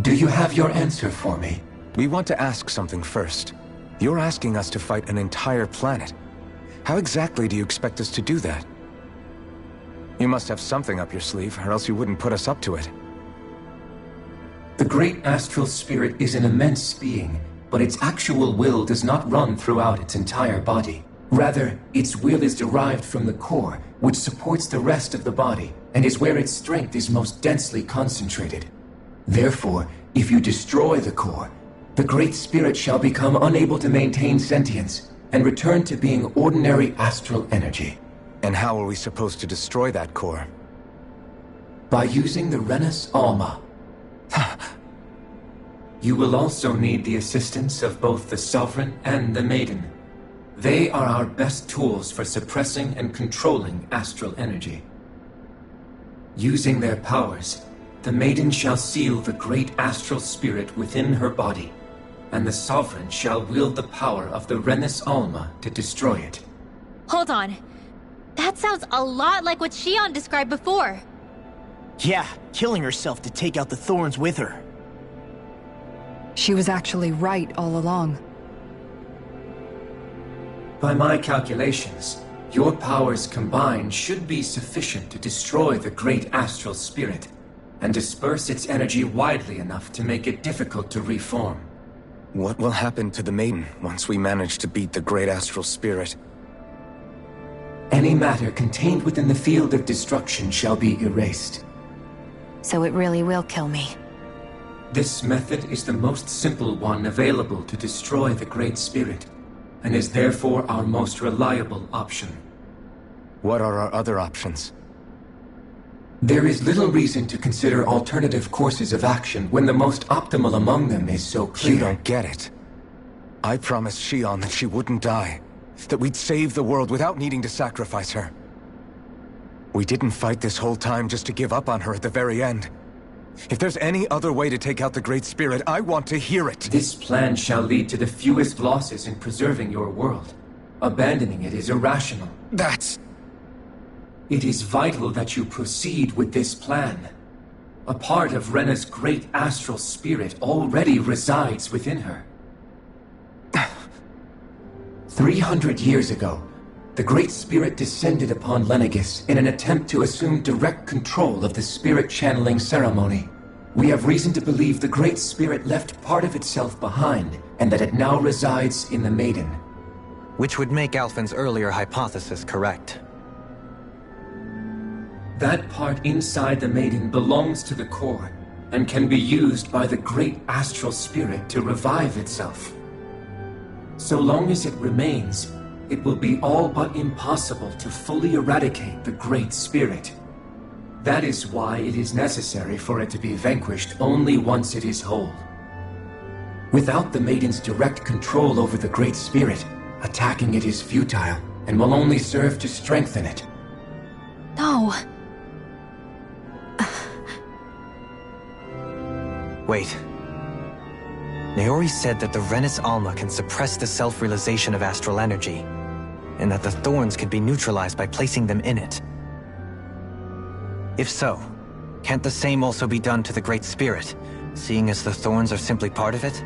Do you have your answer for me? We want to ask something first. You're asking us to fight an entire planet. How exactly do you expect us to do that? You must have something up your sleeve, or else you wouldn't put us up to it. The great astral spirit is an immense being, but its actual will does not run throughout its entire body. Rather, its will is derived from the core, which supports the rest of the body, and is where its strength is most densely concentrated. Therefore, if you destroy the core, the Great Spirit shall become unable to maintain sentience and return to being ordinary astral energy. And how are we supposed to destroy that core? By using the Renis Alma. You will also need the assistance of both the Sovereign and the Maiden. They are our best tools for suppressing and controlling astral energy. Using their powers, the Maiden shall seal the great astral spirit within her body, and the Sovereign shall wield the power of the Renis Alma to destroy it. Hold on. That sounds a lot like what Xion described before. Yeah, killing herself to take out the thorns with her. She was actually right all along. By my calculations, your powers combined should be sufficient to destroy the great astral spirit and disperse its energy widely enough to make it difficult to reform. What will happen to the Maiden once we manage to beat the great astral spirit? Any matter contained within the field of destruction shall be erased. So it really will kill me. This method is the most simple one available to destroy the Great Spirit, and is therefore our most reliable option. What are our other options? There is little reason to consider alternative courses of action when the most optimal among them is so clear. You don't get it. I promised Xion that she wouldn't die, that we'd save the world without needing to sacrifice her. We didn't fight this whole time just to give up on her at the very end. If there's any other way to take out the Great Spirit, I want to hear it. This plan shall lead to the fewest losses in preserving your world. Abandoning it is irrational. It is vital that you proceed with this plan. A part of Rena's great astral spirit already resides within her. 300 years ago, the Great Spirit descended upon Lenegis in an attempt to assume direct control of the spirit channeling ceremony. We have reason to believe the Great Spirit left part of itself behind, and that it now resides in the Maiden. Which would make Alphen's earlier hypothesis correct. That part inside the Maiden belongs to the core, and can be used by the great astral spirit to revive itself. So long as it remains, it will be all but impossible to fully eradicate the Great Spirit. That is why it is necessary for it to be vanquished only once it is whole. Without the Maiden's direct control over the Great Spirit, attacking it is futile, and will only serve to strengthen it. No. Wait. Naori said that the Renis Alma can suppress the self-realization of astral energy. and that the thorns could be neutralized by placing them in it. If so, can't the same also be done to the Great Spirit, seeing as the thorns are simply part of it?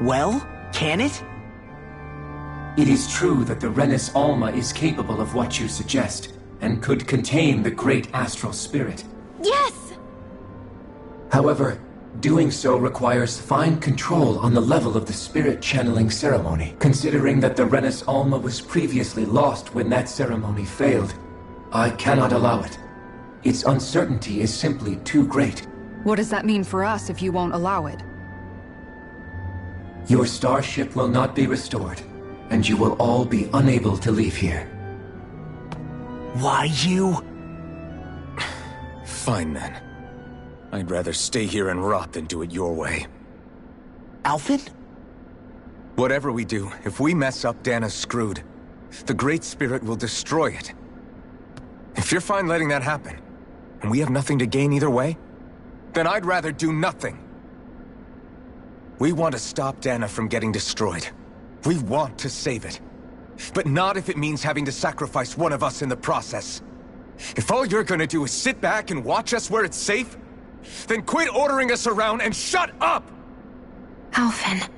Well, can it? It is true that the Renus Alma is capable of what you suggest, and could contain the great astral spirit. Yes! However, doing so requires fine control on the level of the spirit channeling ceremony. Considering that the Renus Alma was previously lost when that ceremony failed, I cannot allow it. Its uncertainty is simply too great. What does that mean for us if you won't allow it? Your starship will not be restored, and you will all be unable to leave here. Why you? Fine then. I'd rather stay here and rot than do it your way. Alphen? Whatever we do, if we mess up, Dana's screwed. The Great Spirit will destroy it. If you're fine letting that happen, and we have nothing to gain either way, then I'd rather do nothing. We want to stop Dana from getting destroyed. We want to save it. But not if it means having to sacrifice one of us in the process. If all you're gonna do is sit back and watch us where it's safe, then quit ordering us around and shut up! Alphen.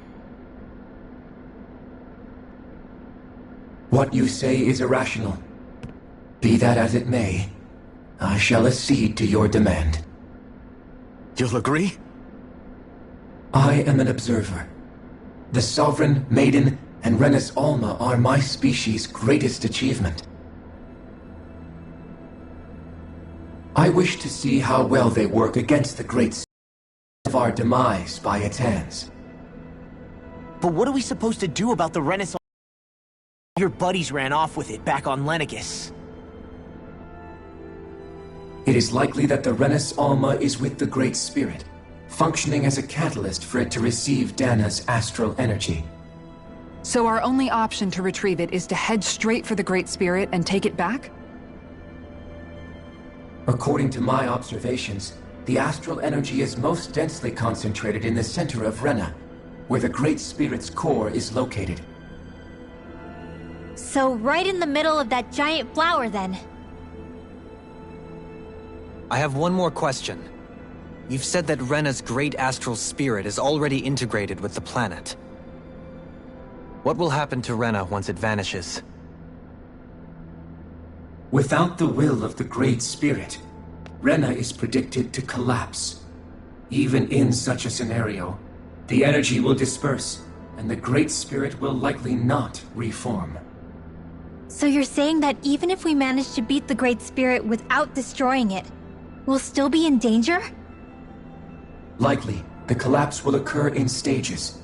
What you say is irrational. Be that as it may, I shall accede to your demand. You'll agree? I am an observer. The Sovereign, Maiden, and Renus Alma are my species' greatest achievement. I wish to see how well they work against the great of our demise by its hands. But what are we supposed to do about the Renus? Your buddies ran off with it back on Lenegis. It is likely that the Renus Alma is with the Great Spirit, functioning as a catalyst for it to receive Dana's astral energy. So our only option to retrieve it is to head straight for the Great Spirit and take it back? According to my observations, the astral energy is most densely concentrated in the center of Rena, where the Great Spirit's core is located. So right in the middle of that giant flower, then. I have one more question. You've said that Rena's great astral spirit is already integrated with the planet. What will happen to Rena once it vanishes? Without the will of the Great Spirit, Rena is predicted to collapse. Even in such a scenario, the energy will disperse, and the Great Spirit will likely not reform. So you're saying that even if we manage to beat the Great Spirit without destroying it, we'll still be in danger? Likely, the collapse will occur in stages.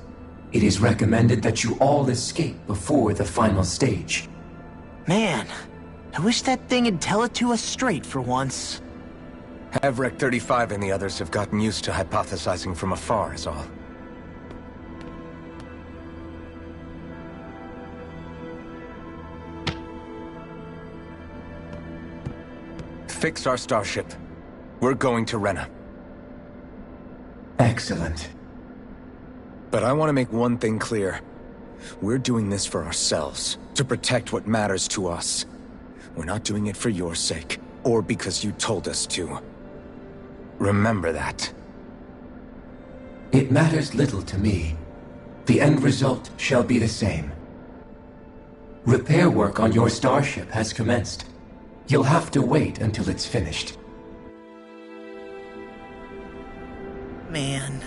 It is recommended that you all escape before the final stage. Man, I wish that thing would tell it to us straight for once. Havrek 35 and the others have gotten used to hypothesizing from afar is all. Fix our starship. We're going to Rena. Excellent. But I want to make one thing clear. We're doing this for ourselves, to protect what matters to us. We're not doing it for your sake, or because you told us to. Remember that. It matters little to me. The end result shall be the same. Repair work on your starship has commenced. You'll have to wait until it's finished. Man,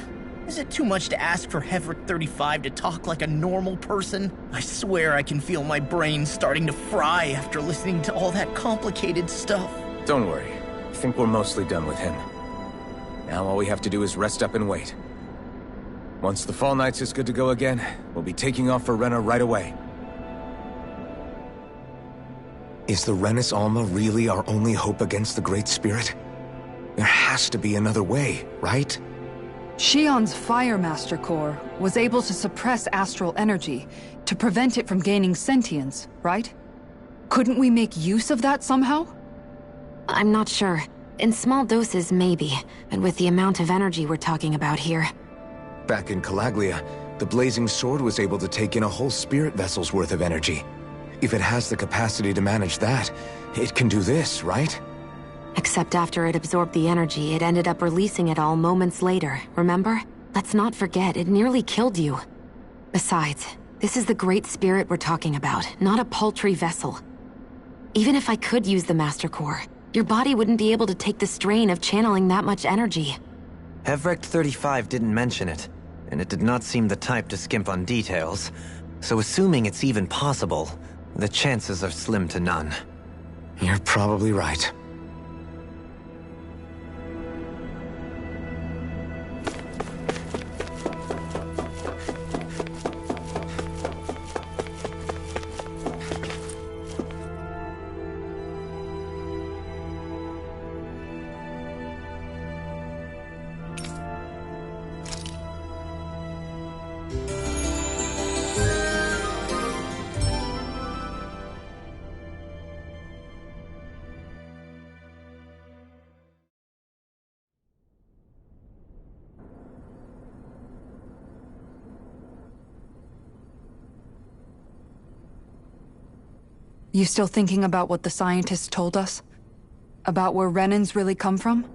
is it too much to ask for Havrek 35 to talk like a normal person? I swear I can feel my brain starting to fry after listening to all that complicated stuff. Don't worry. I think we're mostly done with him. Now all we have to do is rest up and wait. Once the Fall Knights is good to go again, we'll be taking off for Rena right away. Is the Renus Alma really our only hope against the Great Spirit? There has to be another way, right? Shion's Fire Master Core was able to suppress astral energy to prevent it from gaining sentience, right? Couldn't we make use of that somehow? I'm not sure. In small doses, maybe. And with the amount of energy we're talking about here. Back in Calaglia, the Blazing Sword was able to take in a whole spirit vessel's worth of energy. If it has the capacity to manage that, it can do this, right? Except after it absorbed the energy, it ended up releasing it all moments later, remember? Let's not forget, it nearly killed you. Besides, this is the Great Spirit we're talking about, not a paltry vessel. Even if I could use the Master Core, your body wouldn't be able to take the strain of channeling that much energy. Hevrecht 35 didn't mention it, and it did not seem the type to skimp on details. So assuming it's even possible, the chances are slim to none. You're probably right. You still thinking about what the scientists told us? About where Renans really come from?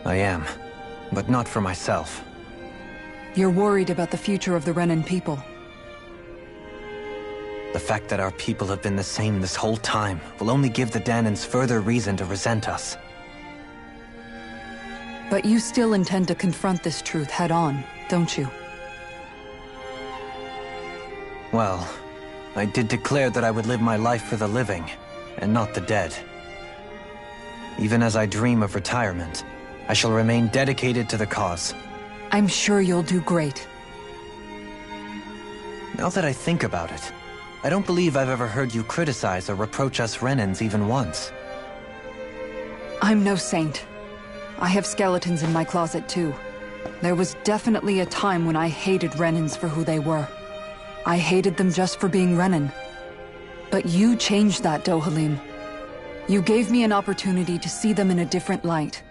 I am, but not for myself. You're worried about the future of the Renan people. The fact that our people have been the same this whole time will only give the Dahnans further reason to resent us. But you still intend to confront this truth head-on, don't you? Well, I did declare that I would live my life for the living, and not the dead. Even as I dream of retirement, I shall remain dedicated to the cause. I'm sure you'll do great. Now that I think about it, I don't believe I've ever heard you criticize or reproach us Renans even once. I'm no saint. I have skeletons in my closet too. There was definitely a time when I hated Renans for who they were. I hated them just for being Renan. But you changed that, Dohalim. You gave me an opportunity to see them in a different light.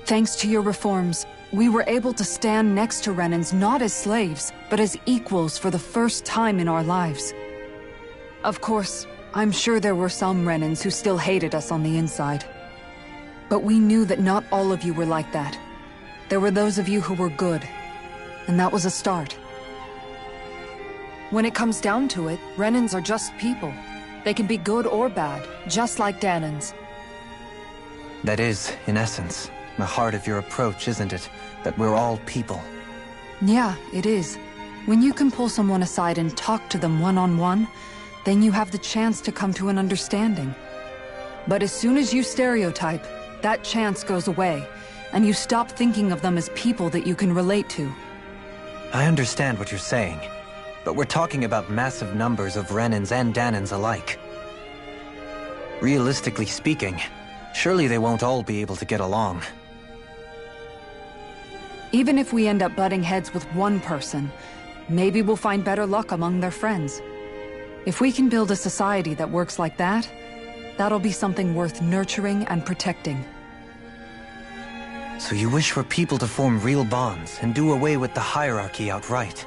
Thanks to your reforms, we were able to stand next to Renans not as slaves, but as equals for the first time in our lives. Of course, I'm sure there were some Renans who still hated us on the inside. But we knew that not all of you were like that. There were those of you who were good, and that was a start. When it comes down to it, Renans are just people. They can be good or bad, just like Dahnans. That is, in essence, the heart of your approach, isn't it? That we're all people. Yeah, it is. When you can pull someone aside and talk to them one-on-one, then you have the chance to come to an understanding. But as soon as you stereotype, that chance goes away, and you stop thinking of them as people that you can relate to. I understand what you're saying. But we're talking about massive numbers of Renans and Dahnans alike. Realistically speaking, surely they won't all be able to get along. Even if we end up butting heads with one person, maybe we'll find better luck among their friends. If we can build a society that works like that, that'll be something worth nurturing and protecting. So you wish for people to form real bonds and do away with the hierarchy outright?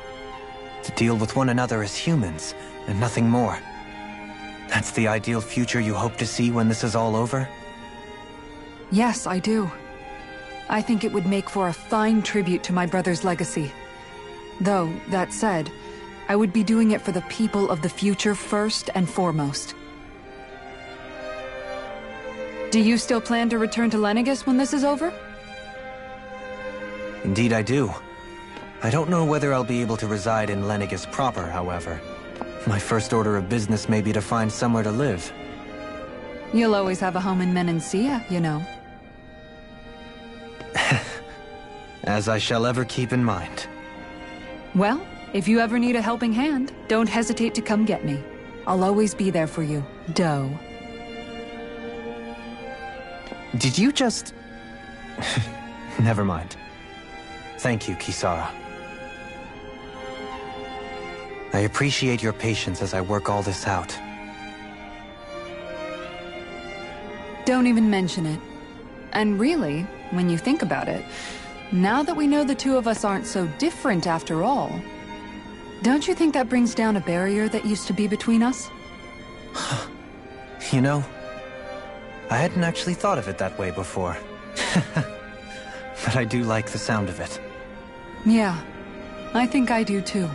To deal with one another as humans, and nothing more. That's the ideal future you hope to see when this is all over? Yes, I do. I think it would make for a fine tribute to my brother's legacy. Though, that said, I would be doing it for the people of the future first and foremost. Do you still plan to return to Lenegis when this is over? Indeed I do. I don't know whether I'll be able to reside in Lenegis proper, however. My first order of business may be to find somewhere to live. You'll always have a home in Menancia, you know. As I shall ever keep in mind. Well, if you ever need a helping hand, don't hesitate to come get me. I'll always be there for you, Doe. Did you just... Never mind. Thank you, Kisara. I appreciate your patience as I work all this out. Don't even mention it. And really, when you think about it, Now that we know the two of us aren't so different after all, don't you think that brings down a barrier that used to be between us? You know, I hadn't actually thought of it that way before. But I do like the sound of it. Yeah, I think I do too.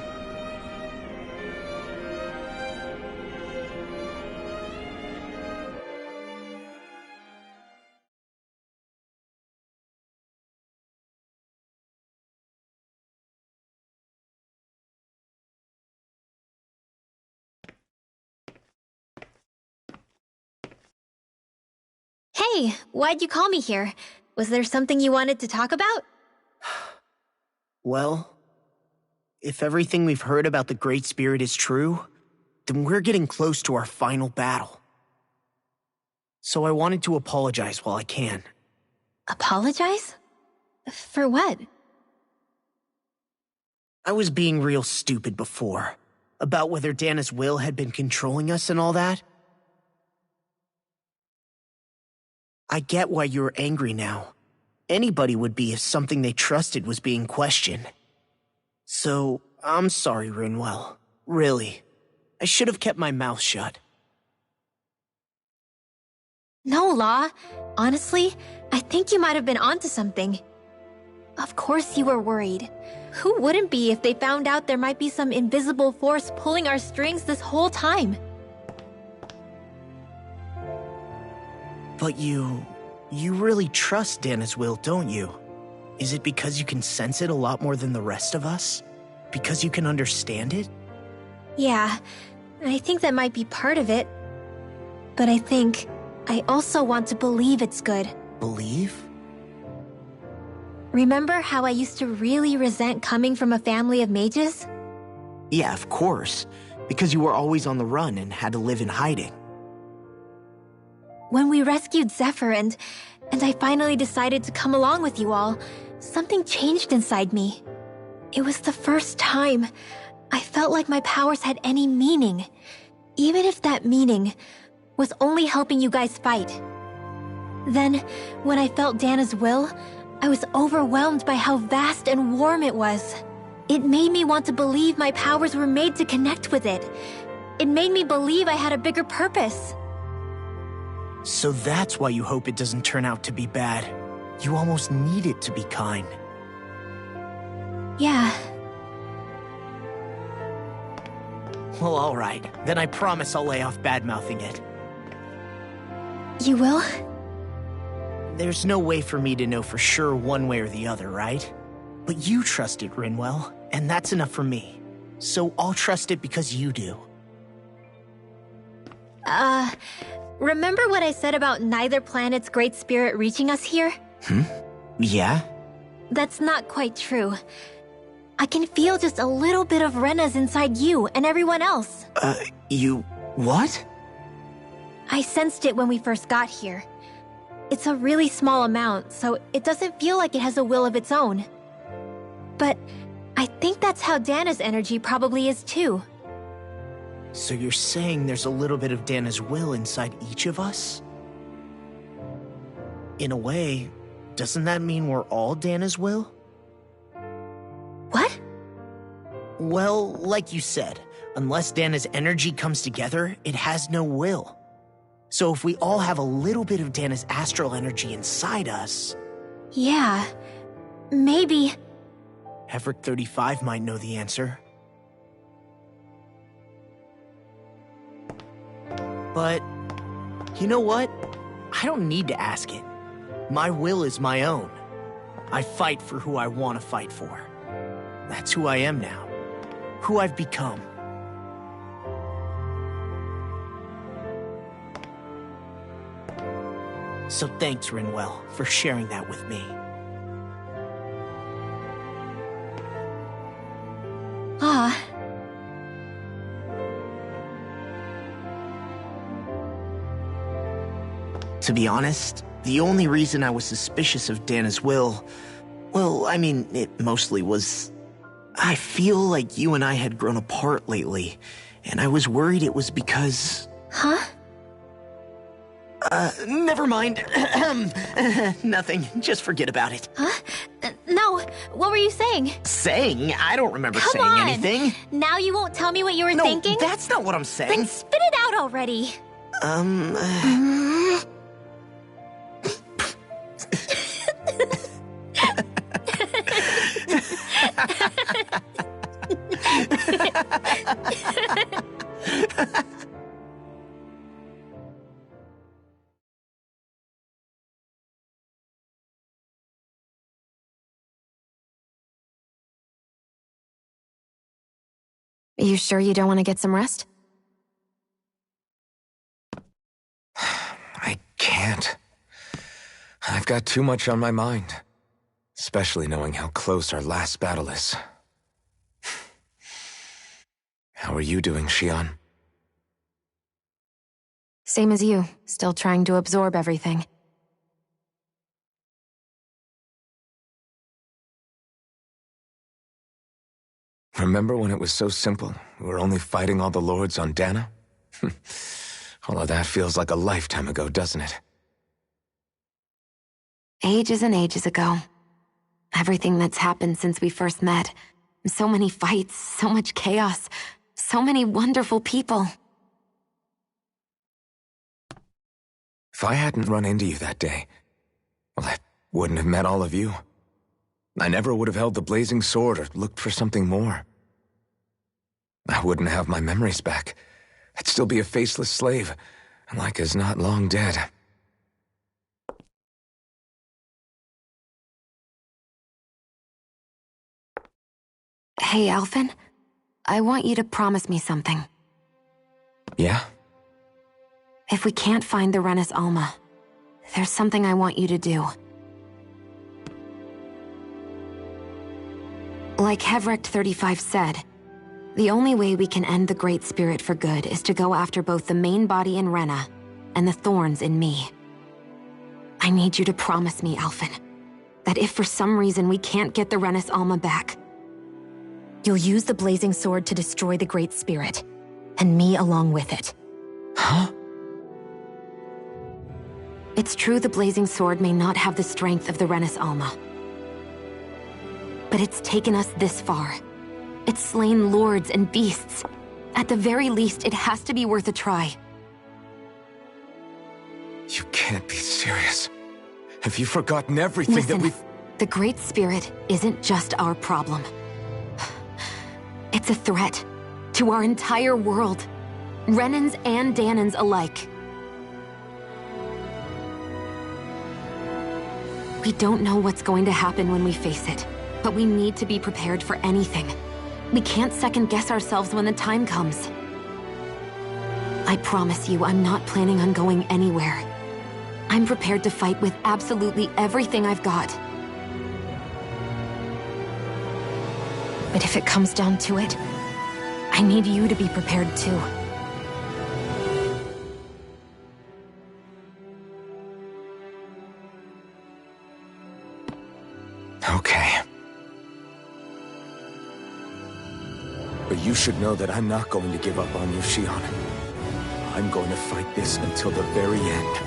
Hey, why'd you call me here? Was there something you wanted to talk about? Well, if everything we've heard about the Great Spirit is true, then we're getting close to our final battle. So I wanted to apologize while I can. Apologize? For what? I was being real stupid before, about whether Dana's will had been controlling us and all that. I get why you're angry now. Anybody would be if something they trusted was being questioned. So, I'm sorry, Rinwell. Really. I should have kept my mouth shut. No, Law. Honestly, I think you might have been onto something. Of course you were worried. Who wouldn't be if they found out there might be some invisible force pulling our strings this whole time? But you really trust Dana's will, don't you? Is it because you can sense it a lot more than the rest of us? Because you can understand it? Yeah, I think that might be part of it. But I think I also want to believe it's good. Believe? Remember how I used to really resent coming from a family of mages? Yeah, of course. Because you were always on the run and had to live in hiding. When we rescued Zephyr and I finally decided to come along with you all, something changed inside me. It was the first time I felt like my powers had any meaning, even if that meaning was only helping you guys fight. Then, when I felt Dana's will, I was overwhelmed by how vast and warm it was. It made me want to believe my powers were made to connect with it. It made me believe I had a bigger purpose. So that's why you hope it doesn't turn out to be bad. You almost need it to be kind. Yeah. Well, alright. Then I promise I'll lay off bad-mouthing it. You will? There's no way for me to know for sure one way or the other, right? But you trust it, Rinwell, and that's enough for me. So I'll trust it because you do. Remember what I said about neither planet's Great Spirit reaching us here? Yeah? That's not quite true. I can feel just a little bit of Rena's inside you and everyone else. You... what? I sensed it when we first got here. It's a really small amount, so it doesn't feel like it has a will of its own. But I think that's how Dana's energy probably is too. So you're saying there's a little bit of Dana's will inside each of us? In a way, doesn't that mean we're all Dana's will? What? Well, like you said, unless Dana's energy comes together, it has no will. So if we all have a little bit of Dana's astral energy inside us... Yeah, maybe... Everett 35 might know the answer. But, you know what? I don't need to ask it. My will is my own. I fight for who I want to fight for. That's who I am now. Who I've become. So thanks, Rinwell, for sharing that with me. To be honest, the only reason I was suspicious of Dana's will, well, I mean, it mostly was... I feel like you and I had grown apart lately, and I was worried it was because... Huh? Never mind. Nothing. Just forget about it. Huh? No, No, what were you saying? Saying? I don't remember Come saying on. anything. Now you won't tell me what you were thinking? No, that's not what I'm saying. Then spit it out already. You sure you don't want to get some rest? I can't. I've got too much on my mind. Especially knowing how close our last battle is. How are you doing, Xion? Same as you, still trying to absorb everything. Remember when it was so simple? We were only fighting all the lords on Dana? All of that feels like a lifetime ago, doesn't it? Ages and ages ago. Everything that's happened since we first met. So many fights, so much chaos, so many wonderful people. If I hadn't run into you that day, well, I wouldn't have met all of you. I never would have held the blazing sword or looked for something more. I wouldn't have my memories back. I'd still be a faceless slave, like as not long dead. Hey, Alphen. I want you to promise me something. Yeah? If we can't find the Renis Alma, there's something I want you to do. Like Hevrecht 35 said, the only way we can end the Great Spirit for good is to go after both the main body in Rena and the thorns in me. I need you to promise me, Alphen, that if for some reason we can't get the Renis Alma back, you'll use the blazing sword to destroy the Great Spirit, and me along with it. Huh? It's true the blazing sword may not have the strength of the Renis Alma. But it's taken us this far. It's slain lords and beasts. At the very least, it has to be worth a try. You can't be serious. Have you forgotten everything Listen, that we've... The Great Spirit isn't just our problem. It's a threat to our entire world. Renans and Danans alike. We don't know what's going to happen when we face it, but we need to be prepared for anything. We can't second-guess ourselves when the time comes. I promise you, I'm not planning on going anywhere. I'm prepared to fight with absolutely everything I've got. But if it comes down to it, I need you to be prepared too. Okay. But you should know that I'm not going to give up on you, Xion. I'm going to fight this until the very end.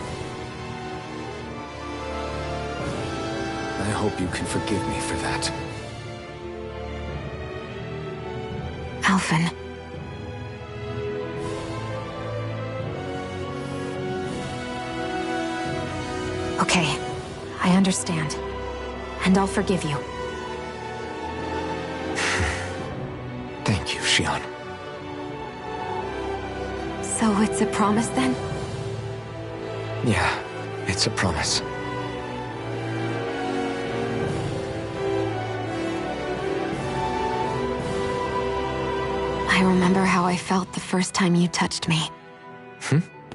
I hope you can forgive me for that. Alphen. Okay, I understand. And I'll forgive you. Thank you, Xion. So it's a promise then? Yeah, it's a promise. I remember how I felt the first time you touched me.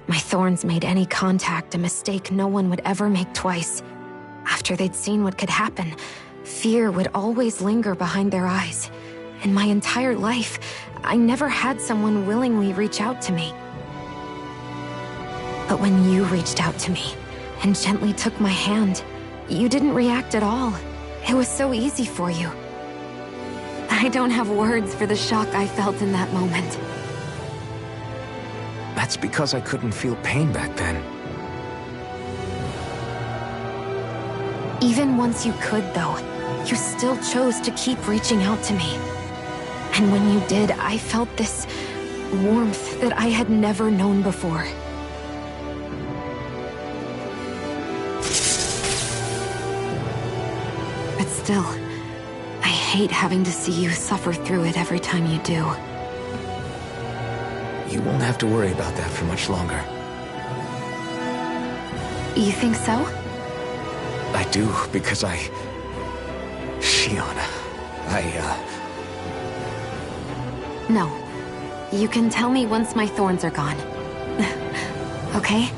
My thorns made any contact a mistake no one would ever make twice. After they'd seen what could happen, fear would always linger behind their eyes. In my entire life, I never had someone willingly reach out to me. But when you reached out to me and gently took my hand, you didn't react at all. It was so easy for you. I don't have words for the shock I felt in that moment. That's because I couldn't feel pain back then. Even once you could, though, you still chose to keep reaching out to me. And when you did, I felt this warmth that I had never known before. But still, I hate having to see you suffer through it every time you do. You won't have to worry about that for much longer. You think so? I do, because Shionne, No. You can tell me once my thorns are gone. Okay?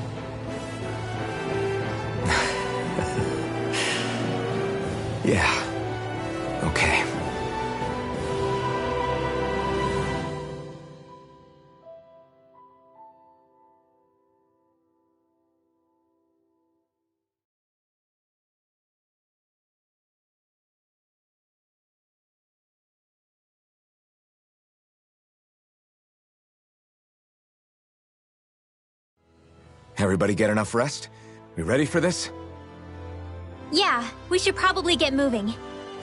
Yeah. Okay. Everybody get enough rest? We ready for this? Yeah, we should probably get moving.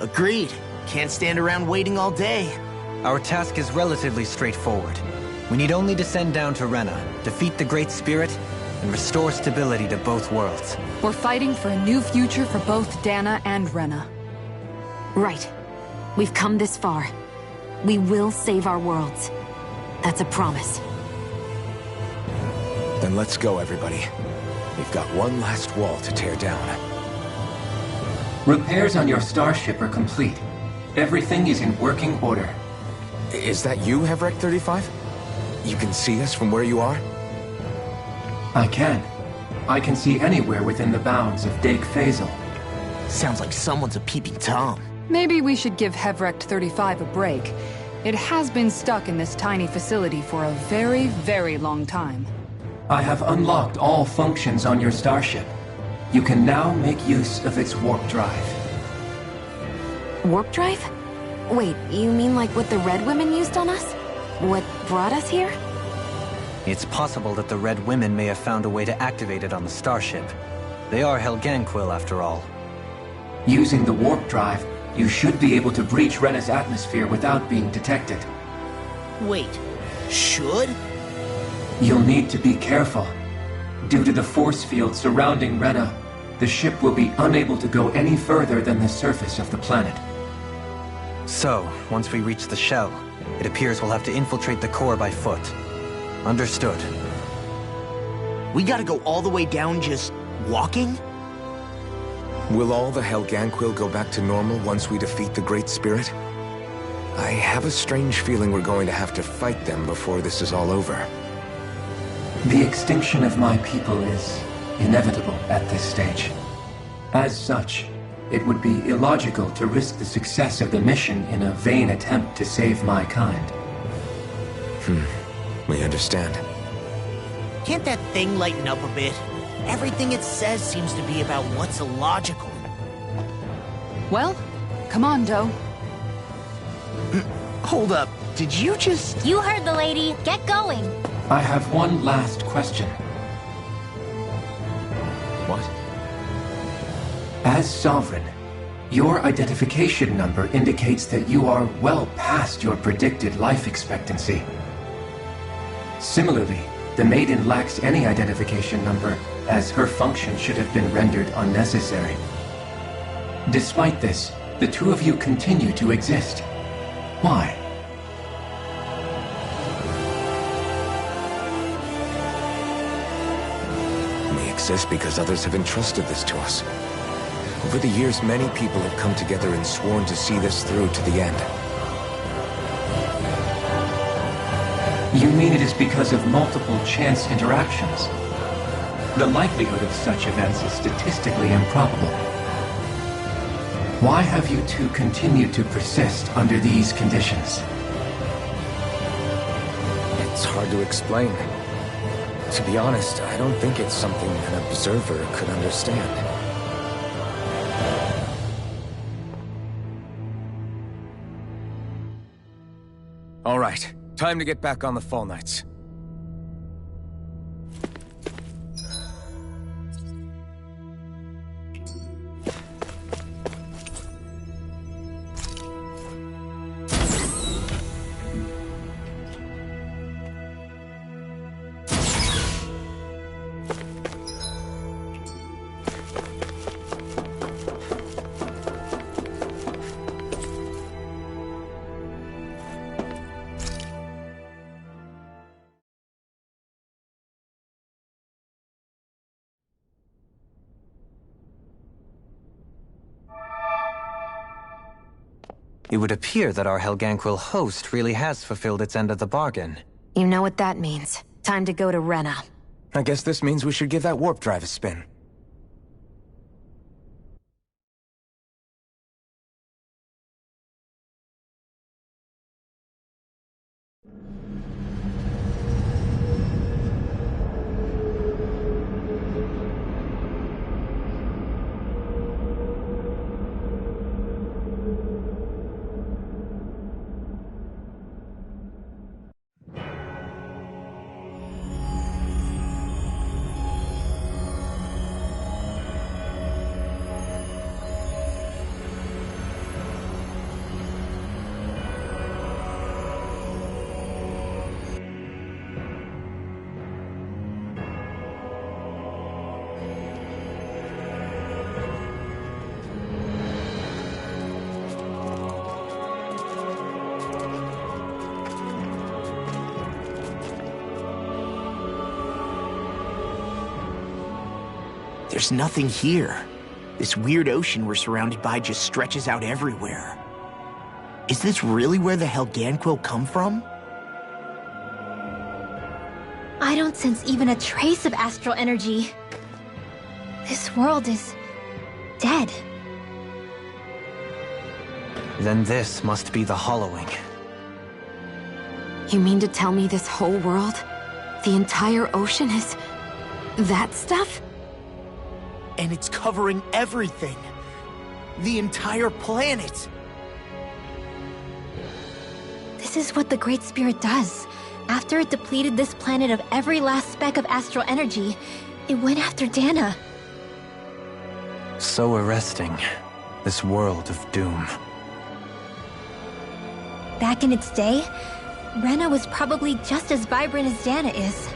Agreed. Can't stand around waiting all day. Our task is relatively straightforward. We need only descend down to Rena, defeat the Great Spirit, and restore stability to both worlds. We're fighting for a new future for both Dana and Rena. Right. We've come this far. We will save our worlds. That's a promise. Then let's go, everybody. We've got one last wall to tear down. Repairs on your starship are complete. Everything is in working order. Is that you, Hevrek 35? You can see us from where you are? I can. I can see anywhere within the bounds of Dake Faisal. Sounds like someone's a peeping Tom. Maybe we should give Hevrek 35 a break. It has been stuck in this tiny facility for a very, very long time. I have unlocked all functions on your starship. You can now make use of its warp drive. Warp drive? Wait, you mean like what the Red Women used on us? What brought us here? It's possible that the Red Women may have found a way to activate it on the starship. They are Helganquil, after all. Using the warp drive, you should be able to breach Rena's atmosphere without being detected. Wait, should? You'll need to be careful. Due to the force field surrounding Rena, the ship will be unable to go any further than the surface of the planet. So, once we reach the shell, it appears we'll have to infiltrate the core by foot. Understood. We gotta go all the way down just walking? Will all the Helganquil go back to normal once we defeat the Great Spirit? I have a strange feeling we're going to have to fight them before this is all over. The extinction of my people is inevitable at this stage. As such, it would be illogical to risk the success of the mission in a vain attempt to save my kind. We understand. Can't that thing lighten up a bit? Everything it says seems to be about what's illogical. Well, come on, Doe. Hold up, did you just... You heard the lady. Get going. I have one last question. What? As Sovereign, your identification number indicates that you are well past your predicted life expectancy. Similarly, the Maiden lacks any identification number, as her function should have been rendered unnecessary. Despite this, the two of you continue to exist. Why? We exist because others have entrusted this to us. Over the years, many people have come together and sworn to see this through to the end. You mean it is because of multiple chance interactions? The likelihood of such events is statistically improbable. Why have you two continued to persist under these conditions? It's hard to explain. To be honest, I don't think it's something an observer could understand. All right, time to get back on the Fall Knights. It would appear that our Helganquil host really has fulfilled its end of the bargain. You know what that means. Time to go to Rena. I guess this means we should give that warp drive a spin. There's nothing here. This weird ocean we're surrounded by just stretches out everywhere. Is this really where the Helganquil come from? I don't sense even a trace of astral energy. This world is dead. Then this must be the Hollowing. You mean to tell me this whole world, the entire ocean is that stuff? And it's covering everything. The entire planet. This is what the Great Spirit does. After it depleted this planet of every last speck of astral energy, it went after Dana. So arresting. This world of doom. Back in its day, Rena was probably just as vibrant as Dana is.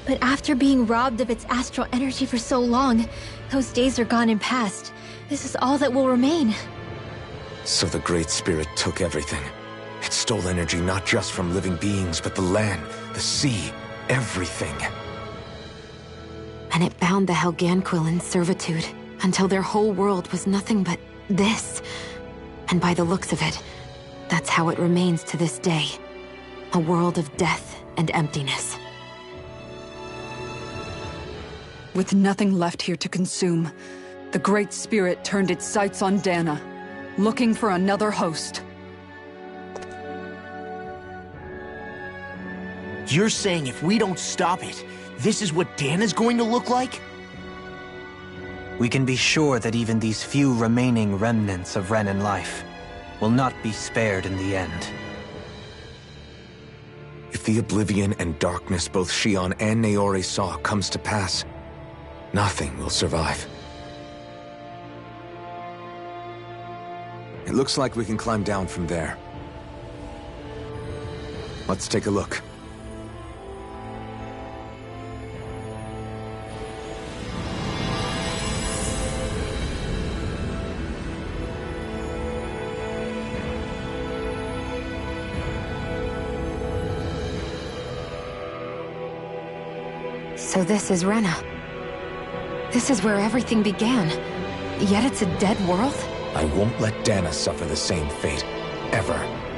But after being robbed of its astral energy for so long, those days are gone and past. This is all that will remain. So the Great Spirit took everything. It stole energy not just from living beings, but the land, the sea, everything. And it bound the Helganquil in servitude, until their whole world was nothing but this. And by the looks of it, that's how it remains to this day. A world of death and emptiness. With nothing left here to consume, the Great Spirit turned its sights on Dana, looking for another host. You're saying if we don't stop it, this is what Dana's going to look like? We can be sure that even these few remaining remnants of Renan life will not be spared in the end. If the oblivion and darkness both Shion and Naori saw comes to pass, nothing will survive. It looks like we can climb down from there. Let's take a look. So this is Rena. This is where everything began. Yet it's a dead world? I won't let Dana suffer the same fate. Ever.